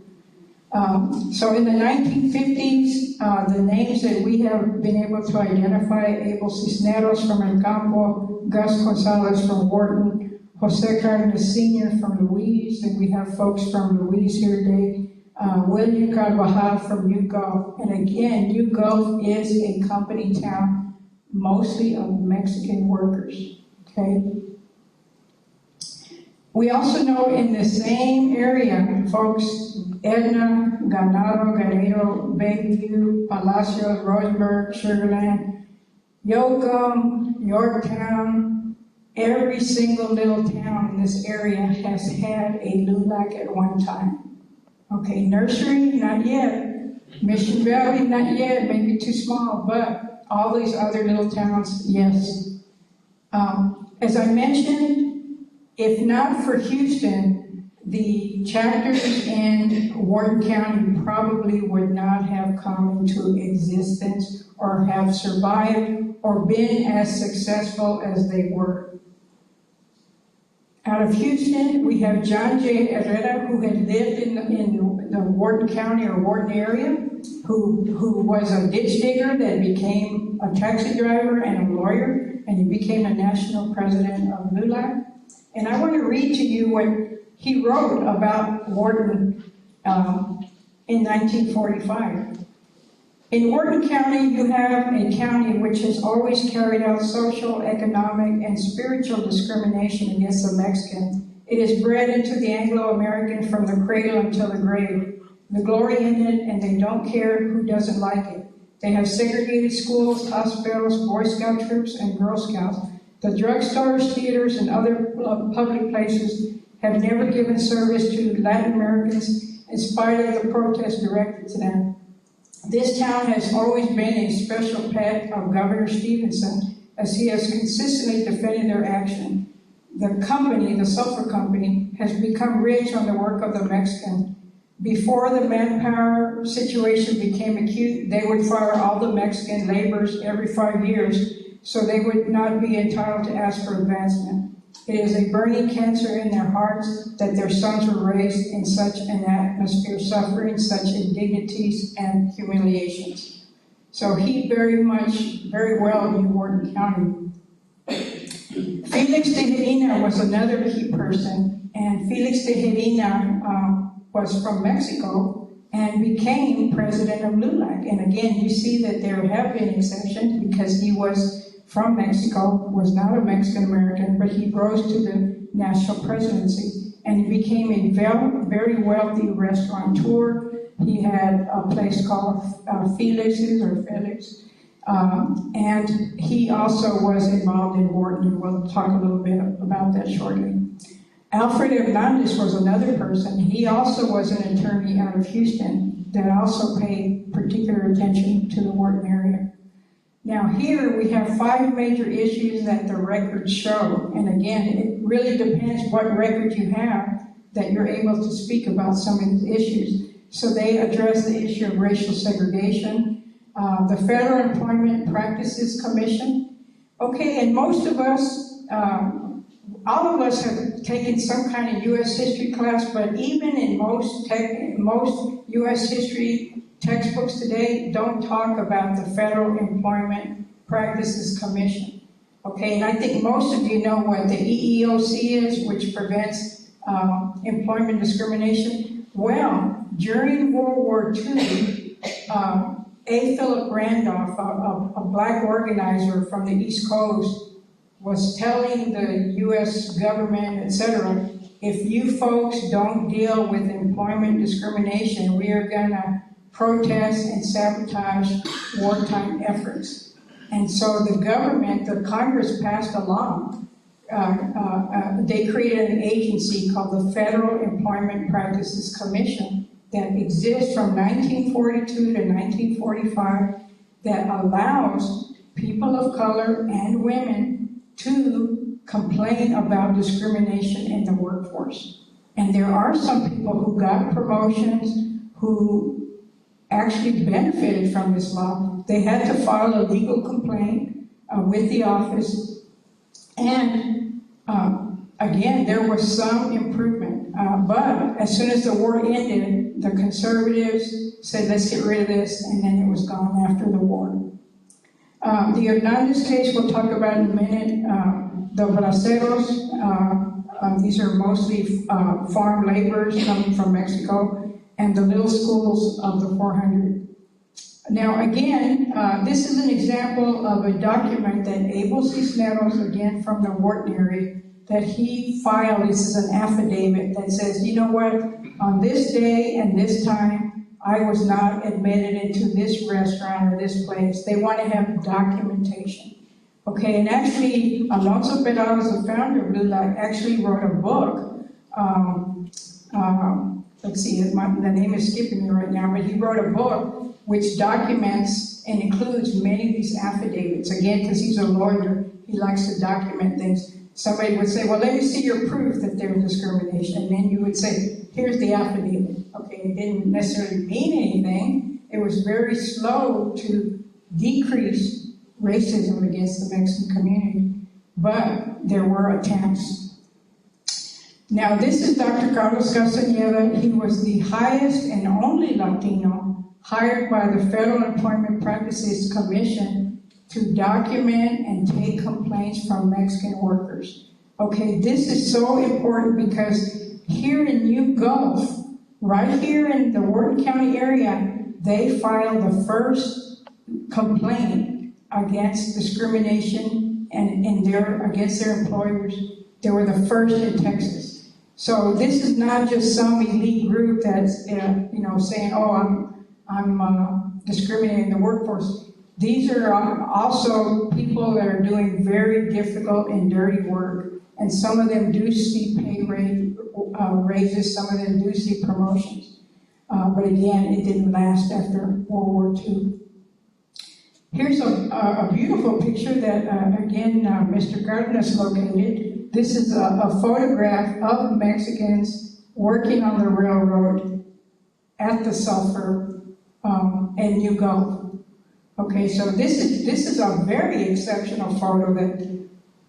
So in the 1950s, the names that we have been able to identify: Abel Cisneros from El Campo, Gus Gonzalez from Wharton, Jose Cardenas Sr. from Louise, and we have folks from Louise here today, William Carvajal from New Gulf. And again, New Gulf is a company town, mostly of Mexican workers, okay? We also know in the same area, folks, Edna, Ganado, Guerrero, Bayview, Palacios, Roseburg, Sugarland, Yoakum, Yorktown, every single little town in this area has had a LULAC at one time. Okay, Nursery, not yet. Mission Valley, not yet, maybe too small, but all these other little towns, yes. As I mentioned, if not for Houston, the chapters in Wharton County probably would not have come into existence or have survived or been as successful as they were. Out of Houston, we have John J. Herrera, who had lived in the Wharton County or Wharton area, who was a ditch digger that became a taxi driver and a lawyer, and he became a national president of LULAC. And I want to read to you what he wrote about Wharton in 1945. In Wharton County, you have a county which has always carried out social, economic, and spiritual discrimination against the Mexican. It is bred into the Anglo-American from the cradle until the grave. They glory in it, and they don't care who doesn't like it. They have segregated schools, hospitals, Boy Scout troops, and Girl Scouts. The drugstores, theaters, and other public places have never given service to Latin Americans in spite of the protests directed to them. This town has always been a special pet of Governor Stevenson, as he has consistently defended their action. The company, the sulfur company, has become rich on the work of the Mexican. Before the manpower situation became acute, they would fire all the Mexican laborers every 5 years, so they would not be entitled to ask for advancement. It is a burning cancer in their hearts that their sons were raised in such an atmosphere, suffering such indignities and humiliations. So he very well knew Wharton County. Felix de Medina was another key person, and Felix de Medina was from Mexico and became president of LULAC. And again, you see that there have been exceptions because he was from Mexico, was not a Mexican American, but he rose to the national presidency. And he became a very wealthy restaurateur. He had a place called Felix's or Felix. And he also was involved in Wharton, and we'll talk a little bit about that shortly. Alfred Hernandez was another person. He also was an attorney out of Houston that also paid particular attention to the Wharton area. Now here we have 5 major issues that the records show. And again, it really depends what record you have that you're able to speak about some of these issues. So they address the issue of racial segregation, the Federal Employment Practices Commission. Okay, and most of us, all of us have taken some kind of U.S. history class, but even in most U.S. history textbooks today don't talk about the Federal Employment Practices Commission. Okay, and I think most of you know what the EEOC is, which prevents employment discrimination. Well, during World War II, A. Philip Randolph, a black organizer from the East Coast, was telling the U.S. government, etc., if you folks don't deal with employment discrimination, we are going to protest and sabotage wartime efforts. And so the government, the Congress passed a law. They created an agency called the Federal Employment Practices Commission that exists from 1942 to 1945 that allows people of color and women to complain about discrimination in the workforce. And there are some people who got promotions who actually benefited from this law. They had to file a legal complaint with the office. And again, there was some improvement. But as soon as the war ended, the conservatives said, let's get rid of this, and then it was gone after the war. The Hernandez case we'll talk about in a minute. The braceros, these are mostly farm laborers coming from Mexico, and the little schools of the 400. Now again, this is an example of a document that Abel Cisneros, again from the Wharton area, that he filed. This is an affidavit that says, you know what, on this day and this time, I was not admitted into this restaurant or this place. They want to have documentation. Okay, and actually, Alonso Perales, the founder of LULAC, actually wrote a book. Let's see, the name is skipping me right now, but he wrote a book which documents and includes many of these affidavits. Again, because he's a lawyer, he likes to document things. Somebody would say, well, let me see your proof that there was discrimination. And then you would say, here's the affidavit. Okay, it didn't necessarily mean anything. It was very slow to decrease racism against the Mexican community, but there were attempts. Now, this is Dr. Carlos Castañeda. He was the highest and only Latino hired by the Federal Employment Practices Commission to document and take complaints from Mexican workers. Okay, this is so important because here in New Gulf, right here in the Wharton County area, they filed the first complaint against discrimination and against their employers. They were the first in Texas. So this is not just some elite group that's saying, oh, I'm discriminating in the workforce. These are also people that are doing very difficult and dirty work, and some of them do see pay raises, some of them do see promotions. But again, it didn't last after World War II. Here's a beautiful picture that, again, Mr. Cardenas located. This is a photograph of Mexicans working on the railroad at the Sulphur and New Gulf. Okay, so this is a very exceptional photo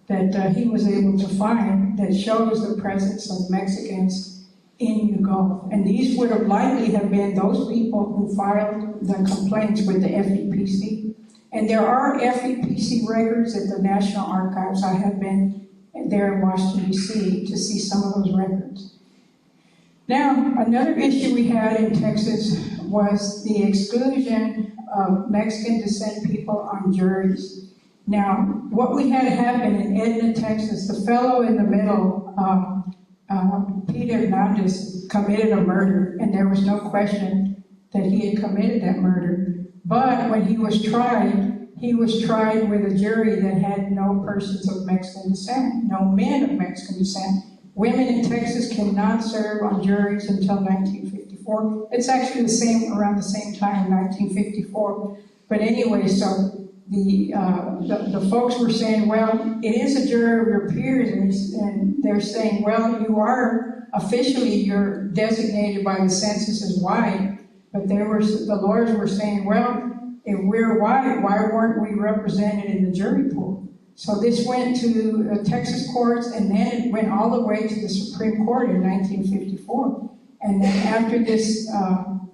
that he was able to find that shows the presence of Mexicans in New Gulf. And these would have likely have been those people who filed the complaints with the FEPC. And there are FEPC records at the National Archives. I have been there in Washington, D.C. to see some of those records. Now, another issue we had in Texas was the exclusion of Mexican descent people on juries. Now, what we had happen in Edna, Texas, the fellow in the middle, Peter Hernandez, committed a murder, and there was no question that he had committed that murder. But when he was tried with a jury that had no persons of Mexican descent, no men of Mexican descent. Women in Texas cannot serve on juries until 1954. It's actually around the same time, 1954. But anyway, so the folks were saying, well, it is a jury of your peers, and they're saying, well, you're designated by the census as white, but the lawyers were saying, well, if we're white, why weren't we represented in the jury pool? So this went to the Texas courts, and then it went all the way to the Supreme Court in 1954. And then after this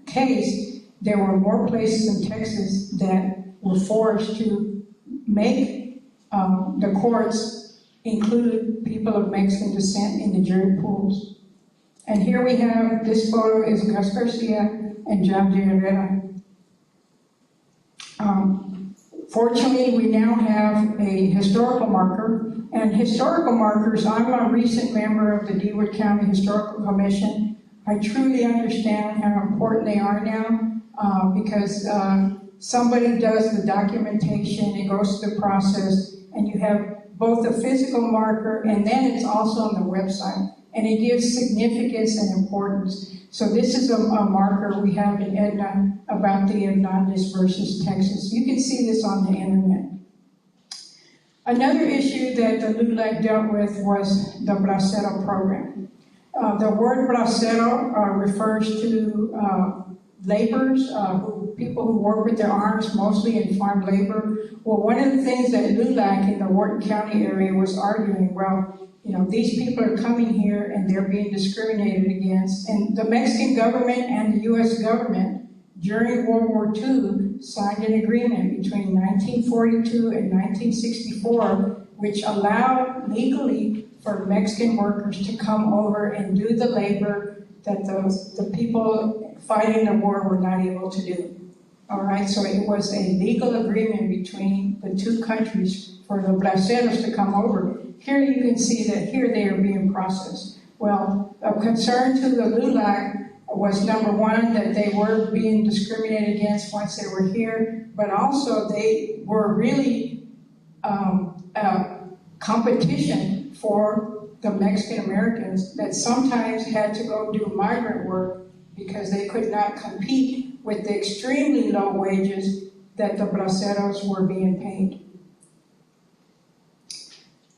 case, there were more places in Texas that were forced to make the courts include people of Mexican descent in the jury pools. And here we have, this photo is Gus Garcia and John J. Rivera. Fortunately, we now have a historical marker, and historical markers, I'm a recent member of the DeWitt County Historical Commission. I truly understand how important they are now, because somebody does the documentation, it goes through the process, and you have both a physical marker, and then it's also on the website, and it gives significance and importance. So this is a marker we have in Edna about the Hernandez versus Texas. You can see this on the internet. Another issue that the LULAC dealt with was the bracero program. The word bracero refers to laborers, people who work with their arms, mostly in farm labor. Well, one of the things that LULAC in the Wharton County area was arguing, well, these people are coming here and they're being discriminated against. And the Mexican government and the U.S. government during World War II signed an agreement between 1942 and 1964, which allowed legally for Mexican workers to come over and do the labor that the people fighting the war were not able to do. All right, so it was a legal agreement between the two countries for the braceros to come over. Here you can see that here they are being processed. Well, a concern to the LULAC was, number one, that they were being discriminated against once they were here, but also they were really a competition for the Mexican Americans that sometimes had to go do migrant work because they could not compete with the extremely low wages that the braceros were being paid.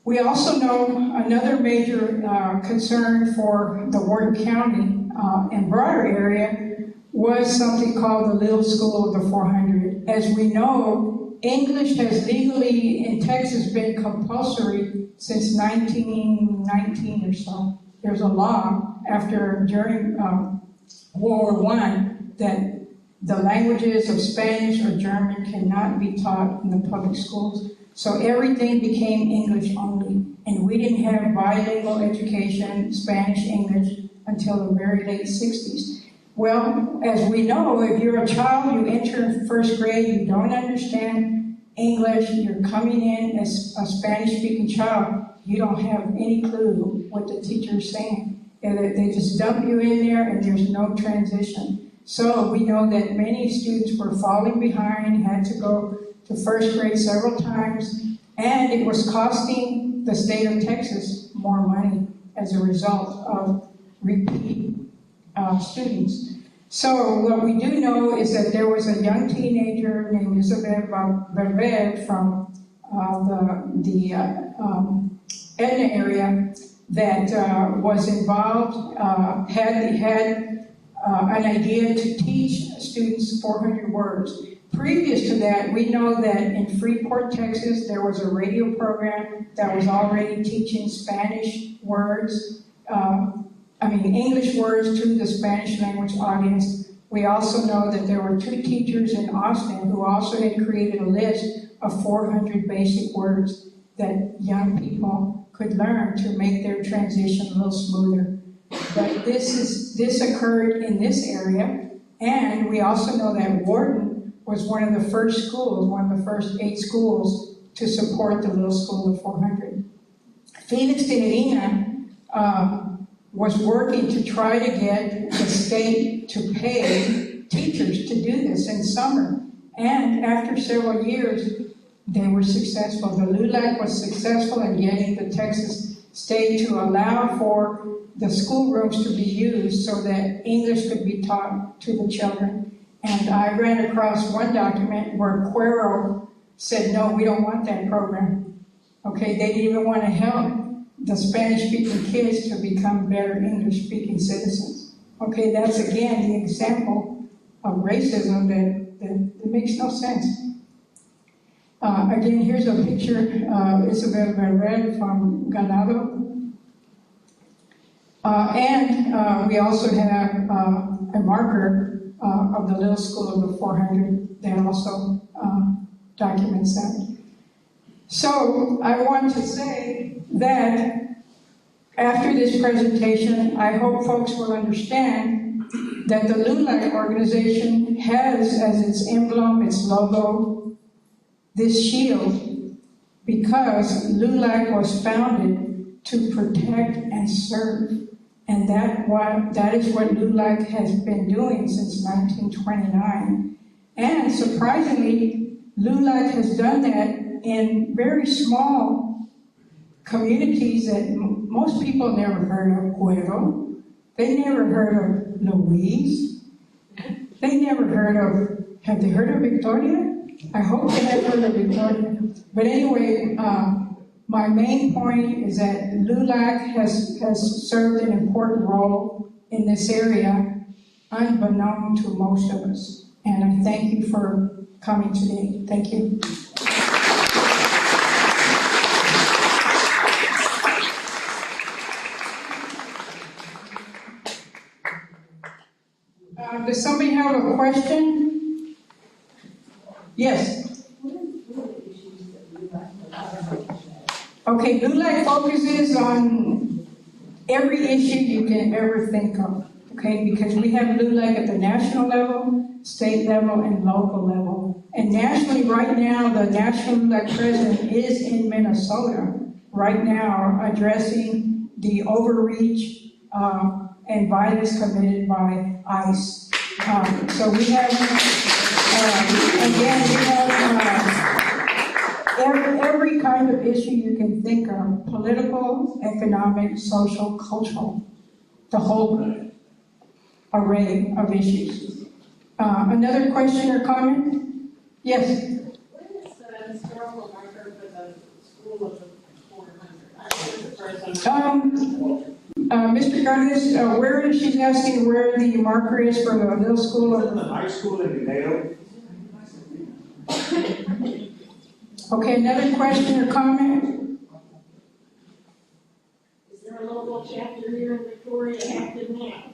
We also know another major concern for the Wharton County and broader area was something called the Little School of the 400. As we know, English has legally in Texas been compulsory since 1919 or so. There's a law during World War I that the languages of Spanish or German cannot be taught in the public schools. So everything became English only, and we didn't have bilingual education, Spanish, English, until the very late 60s. Well, as we know, if you're a child, you enter first grade, you don't understand English, you're coming in as a Spanish-speaking child, you don't have any clue what the teacher is saying. And they just dump you in there and there's no transition. So we know that many students were falling behind, had to go to first grade several times, and it was costing the state of Texas more money as a result of repeat students. So what we do know is that there was a young teenager named Isabel Valverde from the Edna area that was involved, had an idea to teach students 400 words. Previous to that, we know that in Freeport, Texas, there was a radio program that was already teaching Spanish words, English words to the Spanish language audience. We also know that there were 2 teachers in Austin who also had created a list of 400 basic words that young people could learn to make their transition a little smoother. But this occurred in this area, and we also know that Wharton was one of the first schools, one of the first 8 schools to support the little school of 400. Felix Tenerina was working to try to get the state to pay teachers to do this in summer. And after several years, they were successful. The LULAC was successful in getting the Texas state to allow for the schoolrooms to be used so that English could be taught to the children. And I ran across one document where Cuero said, no, we don't want that program. Okay, they didn't even want to help the Spanish-speaking kids to become better English-speaking citizens. Okay, that's again the example of racism that makes no sense. Again, here's a picture of Isabel Valverde from Ganado. And we also have a marker of the little school of the 400 that also documents that. So I want to say that after this presentation, I hope folks will understand that the LULAC organization has as its emblem, its logo, this shield, because LULAC was founded to protect and serve. And that is what LULAC has been doing since 1929. And surprisingly, LULAC has done that in very small communities that most people never heard of. Cuero, they never heard of Louise, they never heard of, have they heard of Victoria? I hope they have heard of Victoria. But anyway, my main point is that LULAC has served an important role in this area, unbeknown to most of us. And I thank you for coming today. Thank you. Does somebody have a question? Yes. Okay, LULAC focuses on every issue you can ever think of, okay? Because we have LULAC at the national level, state level, and local level. And nationally, right now, the National LULAC president is in Minnesota right now addressing the overreach and violence committed by ICE. So we have, again, we have every kind of issue you can think of, political, economic, social, cultural, the whole array of issues. Another question or comment? Yes? What is the historical marker for the school of the 400? Mr. Garnes, where is she's asking where the marker is for the middle school? Is it the high school in Nail? Okay, another question or comment? Is there a local chapter here in Victoria active now?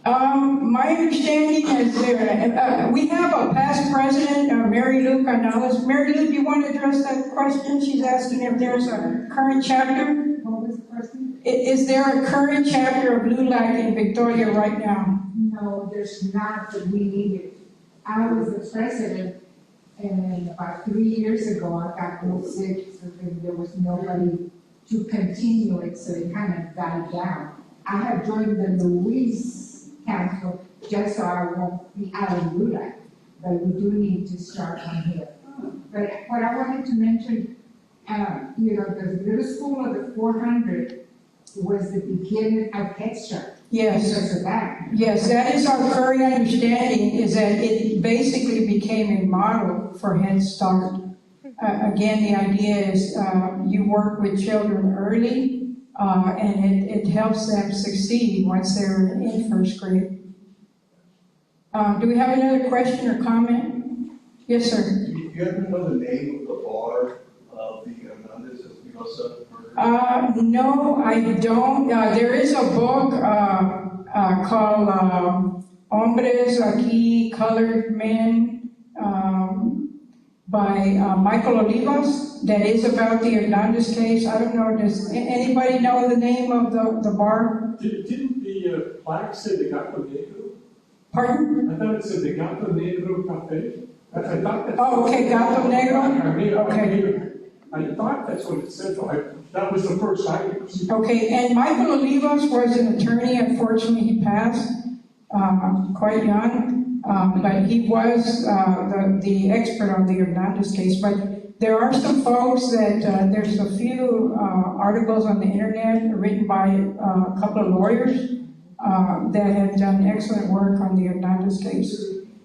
My understanding is there. We have a past president, Mary Lou Canales. Mary Lou, do you want to address that question? She's asking if there's a current chapter. What was the question? Is there a current chapter of LULAC in Victoria right now? No, no, there's not, but we need it. I was the president, and about 3 years ago, I got real sick, so then there was nobody to continue it, so it kind of died down. I have joined the Louise Council just so I won't be out of LULAC, but we do need to start on here. But what I wanted to mention, the little school of the 400 was the beginning of Head Start. Yes. Because of that. Yes, that is our current understanding, is that it basically became a model for Head Start. Again, the idea is you work with children early, and it helps them succeed once they're in first grade. Do we have another question or comment? Yes, sir. Do you happen to know the name of the bar of the Hernandez Ruidoso murder? No, I don't. There is a book called Hombres Aquí, Colored Men, by Michael Olivas, that is about the Hernandez case. I don't know, does anybody know the name of the bar? Didn't the plaque say the Gato Negro? Pardon? I thought it said the Gato Negro Cafe. I thought that's Oh, okay, Gato Negro? Okay. I thought that's what it said, so that was the first I ever seen. Okay, and Michael Olivas was an attorney. Unfortunately, he passed quite young, but he was the expert on the Hernandez case. But there are some folks that, there's a few articles on the internet written by a couple of lawyers that have done excellent work on the Hernandez case.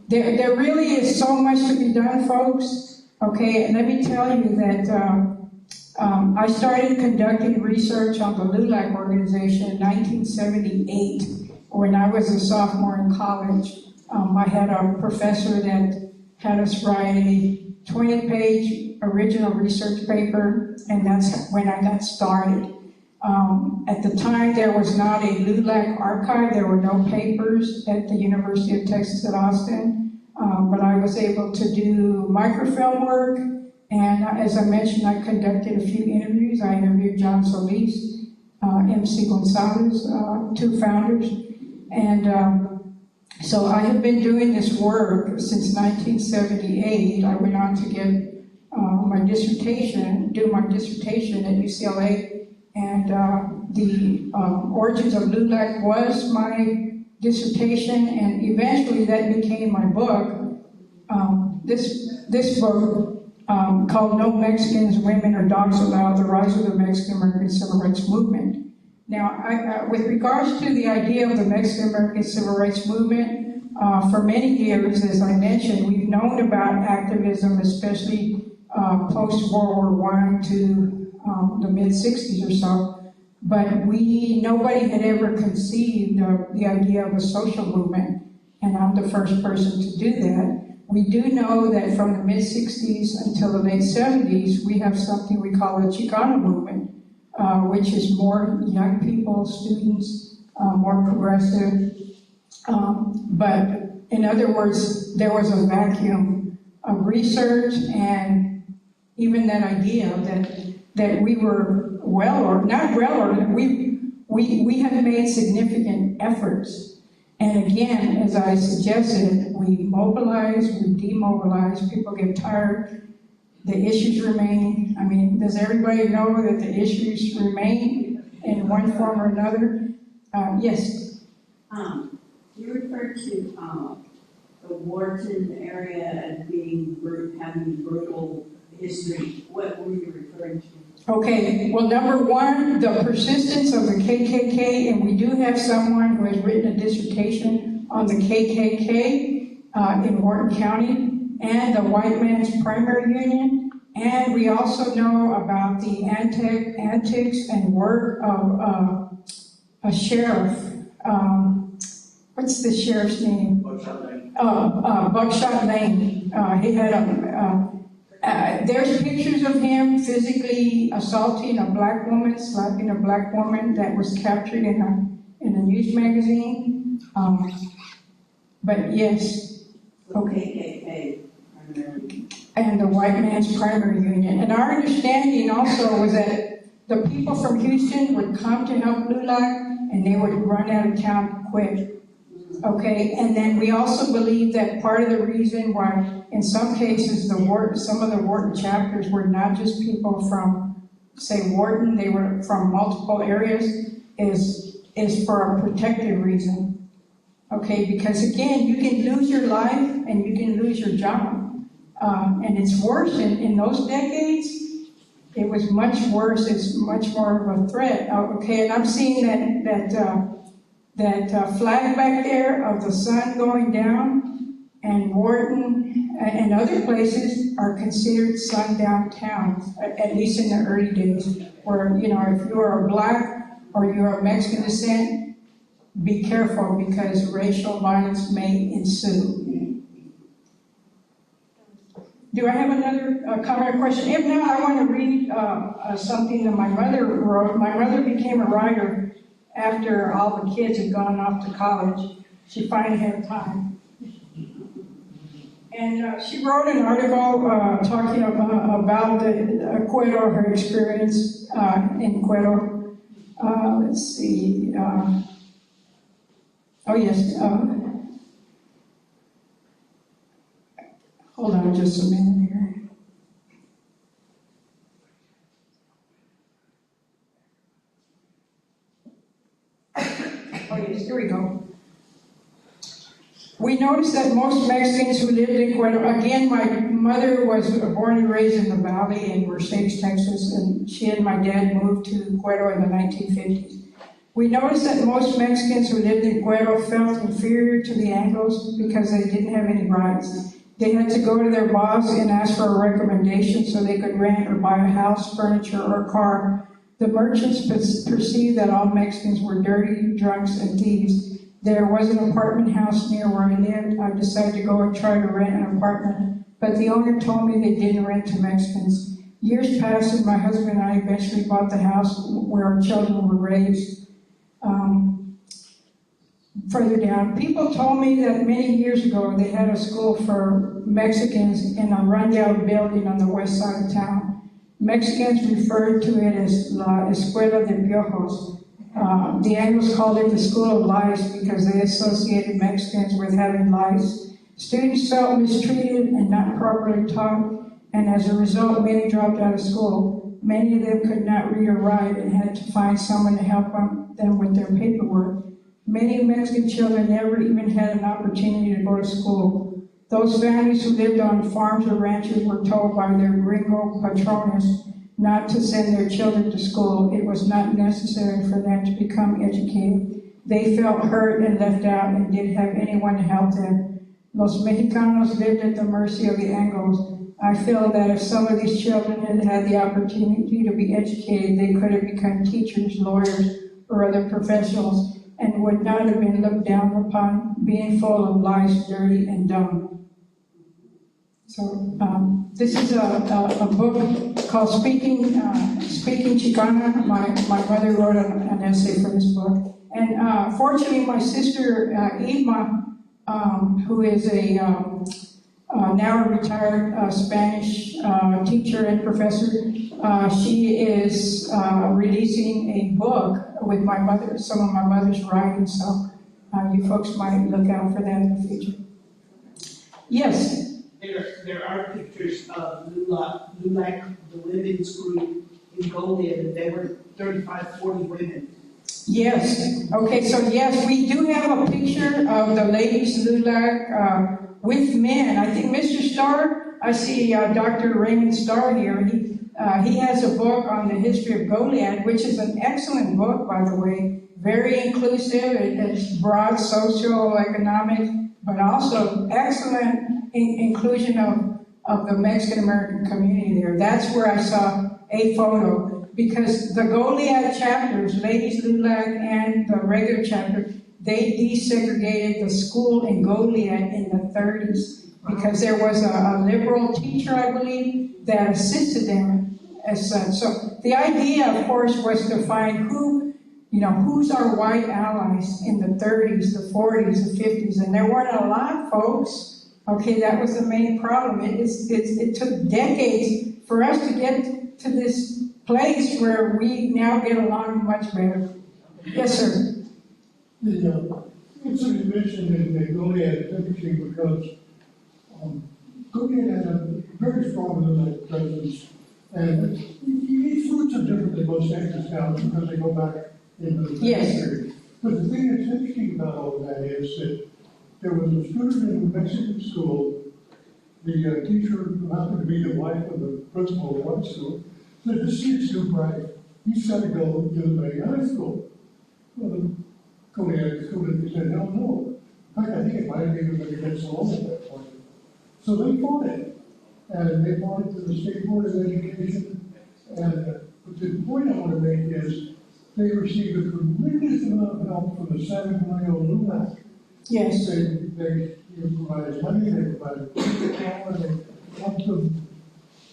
There really is so much to be done, folks. Okay, and let me tell you that I started conducting research on the LULAC organization in 1978 when I was a sophomore in college. I had a professor that had us write a 20-page original research paper, and that's when I got started. At the time, there was not a LULAC archive. There were no papers at the University of Texas at Austin. But I was able to do microfilm work, and as I mentioned, I conducted a few interviews. I interviewed John Solis, MC Gonzalez, two founders, and so I have been doing this work since 1978. I went on to get my dissertation at UCLA, and the origins of LULAC was my dissertation, and eventually that became my book. This book called No Mexicans, Women, or Dogs Allowed, The Rise of the Mexican American Civil Rights Movement. Now, with regards to the idea of the Mexican American Civil Rights Movement, for many years, as I mentioned, we've known about activism, especially post-World War I to the mid-60s or so. But nobody had ever conceived of the idea of a social movement, and I'm the first person to do that. We do know that from the mid-60s until the late 70s, we have something we call the Chicano movement, which is more young people, students, more progressive. But in other words, there was a vacuum of research, and even that idea that we were we have made significant efforts. And again, as I suggested, we mobilize, we demobilize, people get tired, the issues remain. I mean, does everybody know that the issues remain in one form or another? Yes? You referred to the Wharton area as having brutal history. What were you referring to? Okay, well, number one, the persistence of the KKK, and we do have someone who has written a dissertation on the KKK in Wharton County, and the White Man's Primary Union, and we also know about the antics and work of a sheriff. What's the sheriff's name? Buckshot Lane. Buckshot Lane. He had there's pictures of him physically assaulting a black woman, slapping a black woman, that was captured in a news magazine. But yes, okay. KKK. And the White Man's Primary Union. And our understanding also was that the people from Houston would come to help LULAC, and they would run out of town quick. Okay, and then we also believe that part of the reason why, in some cases, some of the Wharton chapters were not just people from, say, Wharton, they were from multiple areas, is for a protective reason. Okay, because again, you can lose your life and you can lose your job. And it's worse in those decades. It was much worse. It's much more of a threat. Okay, and I'm seeing that flag back there of the sun going down, and Wharton and other places are considered sundown towns, at least in the early days, where, you know, if you're a black or you're of Mexican descent, be careful because racial violence may ensue. Do I have another comment or question? If not, I want to read something that my mother wrote. My mother became a writer after all the kids had gone off to college. She finally had time. And she wrote an article talking about the Cuero, her experience in Cuero. Let's see. Oh, yes. Hold on just a minute here. Oh, yes, here we go. We noticed that most Mexicans who lived in Cuero, again, my mother was born and raised in the Valley in Mercedes, Texas, and she and my dad moved to Cuero in the 1950s. We noticed that most Mexicans who lived in Cuero felt inferior to the Anglos because they didn't have any rights. They had to go to their boss and ask for a recommendation so they could rent or buy a house, furniture, or a car. The merchants perceived that all Mexicans were dirty, drunks, and thieves. There was an apartment house near where I lived. I decided to go and try to rent an apartment, but the owner told me they didn't rent to Mexicans. Years passed and my husband and I eventually bought the house where our children were raised. Further down, people told me that many years ago they had a school for Mexicans in a rundown building on the west side of town. Mexicans referred to it as La Escuela de Piojos. The Anglos called it the School of Lice because they associated Mexicans with having lice. Students felt mistreated and not properly taught, and as a result, many dropped out of school. Many of them could not read or write and had to find someone to help them with their paperwork. Many Mexican children never even had an opportunity to go to school. Those families who lived on farms or ranches were told by their gringo patrones not to send their children to school. It was not necessary for them to become educated. They felt hurt and left out and didn't have anyone to help them. Los Mexicanos lived at the mercy of the Anglos. I feel that if some of these children had had the opportunity to be educated, they could have become teachers, lawyers, or other professionals, and would not have been looked down upon, being full of lies, dirty, and dumb. So this is a book called Speaking Chicana. My mother wrote an essay for this book. And fortunately, my sister Irma, who is a now a retired Spanish teacher and professor, she is releasing a book with my mother, some of my mother's writing, so you folks might look out for that in the future. Yes? There are pictures of LULAC, the women's group in Goliad, and there were 35, 40 women. Yes. Okay, so yes, we do have a picture of the ladies LULAC with men. I think Mr. Starr, I see Dr. Raymond Starr here. He has a book on the history of Goliad, which is an excellent book, by the way. Very inclusive. It's broad socio-economic, but also excellent inclusion of the Mexican-American community there. That's where I saw a photo, because the Goliad chapters, Ladies LULAC and the regular chapter, they desegregated the school in Goliad in the 30s because there was a liberal teacher, I believe, that assisted them as such. So the idea, of course, was to find who's our white allies in the 30s, the 40s, the 50s, and there weren't a lot, folks. Okay, that was the main problem. It took decades for us to get to this place where we now get along much better. Yes, sir. It's a mentioned in Goliad typically because Goliad had a very strong LULAC presence, and its roots are different than most Texas towns because they go back into the history. But the thing that's interesting about all of that is that there was a student in a Mexican school. The teacher, who happened to be the wife of the principal of one school, said, "This kid's too bright. He's got to go to the main high school." Well, the Goliad student said, "Hell no." In fact, I think it might have even been against the law at that point. So they fought it. And they fought it to the State Board of Education. And but the point I want to make is they received a tremendous amount of help from the San Antonio LULAC. Yes. They provided money, they provided talent, they helped them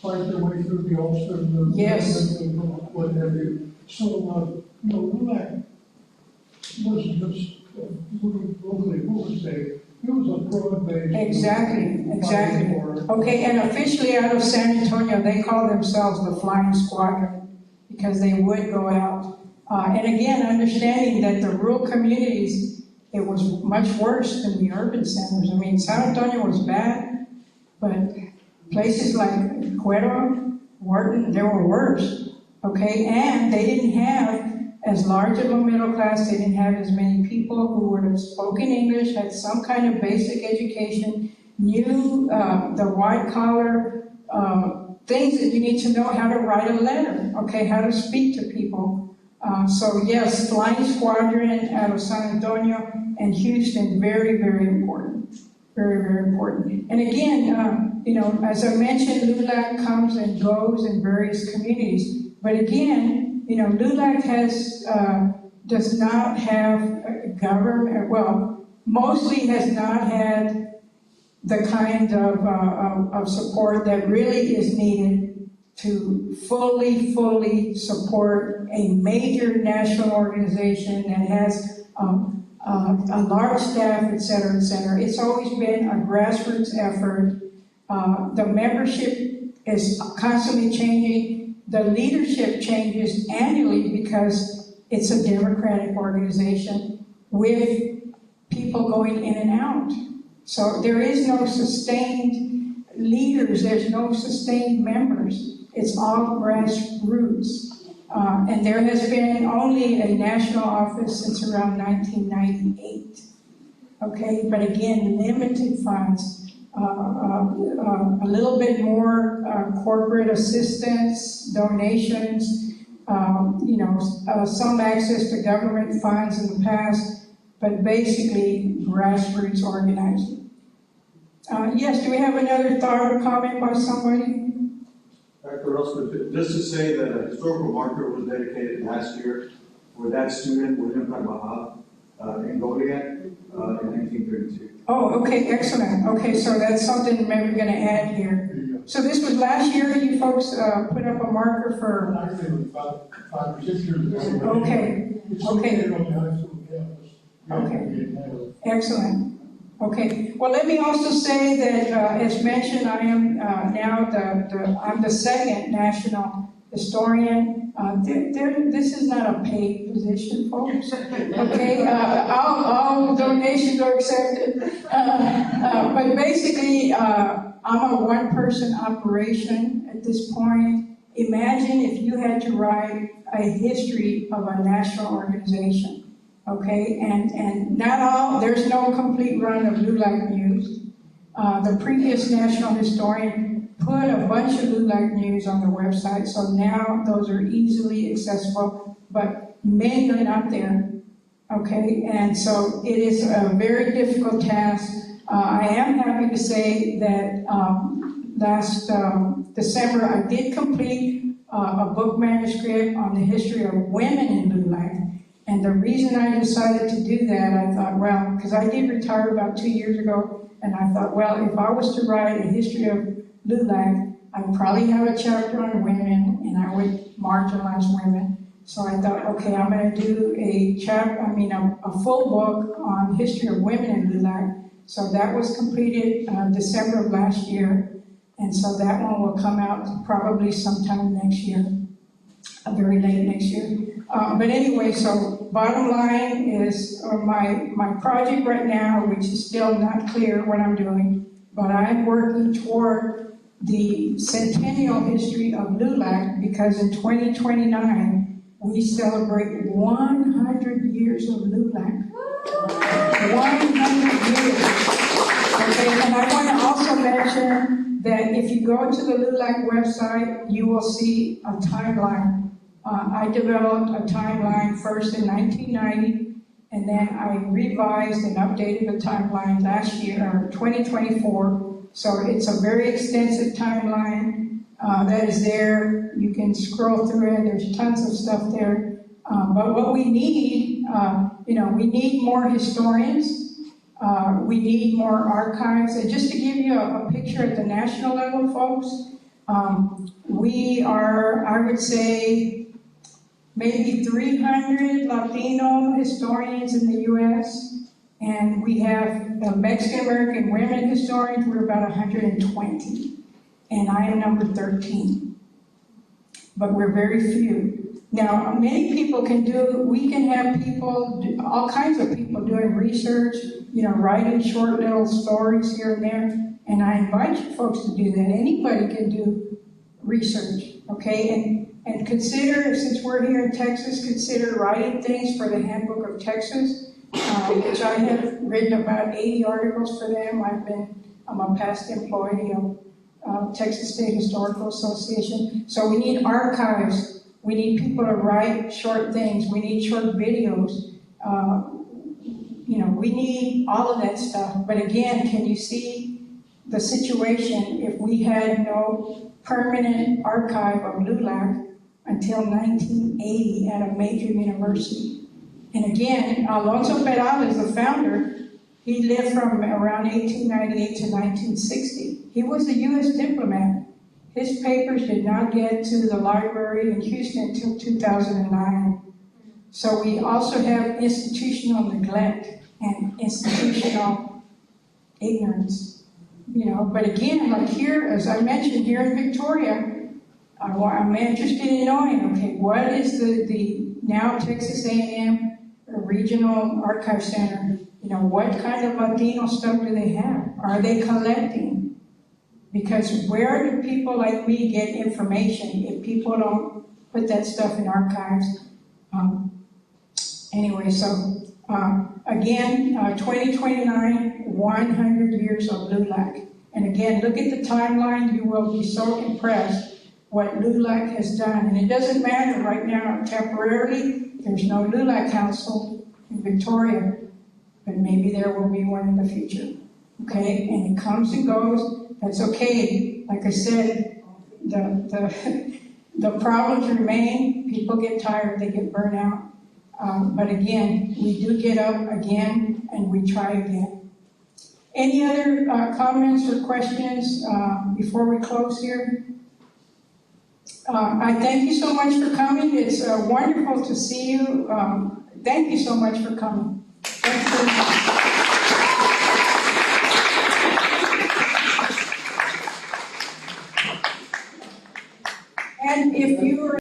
fight their way through the Ulster, yes, what have you. So, LULAC wasn't just locally, what was it? It was a broad-based. Exactly. Okay, and officially out of San Antonio, they call themselves the Flying Squadron because they would go out. And again, understanding that the rural communities, it was much worse than the urban centers. I mean, San Antonio was bad, but places like Cuero, Wharton, they were worse. Okay, and they didn't have as large of a middle class. They didn't have as many people who would have spoken English, had some kind of basic education, knew the white collar things that you need to know, how to write a letter, okay, how to speak to people. So yes, Flying Squadron out of San Antonio and Houston, very, very important. Very, very important. And again, as I mentioned, LULAC comes and goes in various communities. But again, LULAC does not have government, well, mostly has not had the kind of support that really is needed to fully support a major national organization that has a large staff, et cetera, et cetera. It's always been a grassroots effort. The membership is constantly changing. The leadership changes annually because it's a democratic organization with people going in and out. So there is no sustained leaders, there's no sustained members. It's all grassroots. And there has been only a national office since around 1998. Okay, but again, limited funds. A little bit more corporate assistance, donations, some access to government funds in the past, but basically grassroots organizing. Yes, do we have another thought or comment by somebody? Dr. Orozco, just to say that a historical marker was dedicated last year for that student, William Carvajal, in Goliad, in 1932. Oh, okay, excellent. Okay, so that's something maybe we're going to add here. So this was last year you folks put up a marker for... Actually, about 5 or 6 years ago. Okay, excellent. Okay, well, let me also say that, as mentioned, I am now I'm the second national historian. This is not a paid position, folks. Okay, all donations are accepted. But basically, I'm a one-person operation at this point. Imagine if you had to write a history of a national organization. Okay, and not all, there's no complete run of LULAC news. The previous national historian put a bunch of LULAC news on the website, so now those are easily accessible, but many are not there. Okay, and so it is a very difficult task. I am happy to say that last December I did complete a book manuscript on the history of women in LULAC. And the reason I decided to do that, I thought, well, because I did retire about 2 years ago, and I thought, well, if I was to write a history of LULAC, I'd probably have a chapter on women, and I would marginalize women. So I thought, okay, I'm going to do a full book on history of women in LULAC. So that was completed December of last year, and so that one will come out probably sometime next year. very late next year. But anyway, so bottom line is my project right now, which is still not clear what I'm doing, but I'm working toward the centennial history of LULAC, because in 2029, we celebrate 100 years of LULAC. 100 years. Okay, and I want to also mention that if you go to the LULAC website, you will see a timeline. I developed a timeline first in 1990, and then I revised and updated the timeline last year, or 2024. So it's a very extensive timeline that is there. You can scroll through it. There's tons of stuff there. But what we need, we need more historians. We need more archives. And just to give you a picture at the national level, folks, we are, I would say, maybe 300 Latino historians in the U.S., and we have the Mexican-American women historians. We're about 120, and I am number 13. But we're very few. Now, many people we can have people, all kinds of people doing research, writing short little stories here and there, and I invite you folks to do that. Anybody can do research, okay? And consider, since we're here in Texas, consider writing things for the Handbook of Texas, which I have written about 80 articles for them. I'm a past employee of Texas State Historical Association. So we need archives. We need people to write short things. We need short videos. We need all of that stuff. But again, can you see the situation if we had no permanent archive of LULAC until 1980 at a major university? And again, Alonso Perales, the founder, he lived from around 1898 to 1960. He was a U.S. diplomat. His papers did not get to the library in Houston until 2009. So we also have institutional neglect and institutional ignorance. But again, like here, as I mentioned, here in Victoria, I'm interested in knowing, okay, what is the now Texas A&M Regional Archive Center, what kind of Latino stuff do they have? Are they collecting? Because where do people like me get information if people don't put that stuff in archives? Anyway, so again, 2029, 100 years of LULAC. And again, look at the timeline. You will be so impressed what LULAC has done. And it doesn't matter right now, temporarily, there's no LULAC Council in Victoria, but maybe there will be one in the future. Okay, and it comes and goes. That's okay. Like I said, the problems remain. People get tired. They get burnt out. But again, we do get up again and we try again. Any other comments or questions before we close here? I thank you so much for coming. It's wonderful to see you. Thank you so much for coming. Thanks very much. And if you are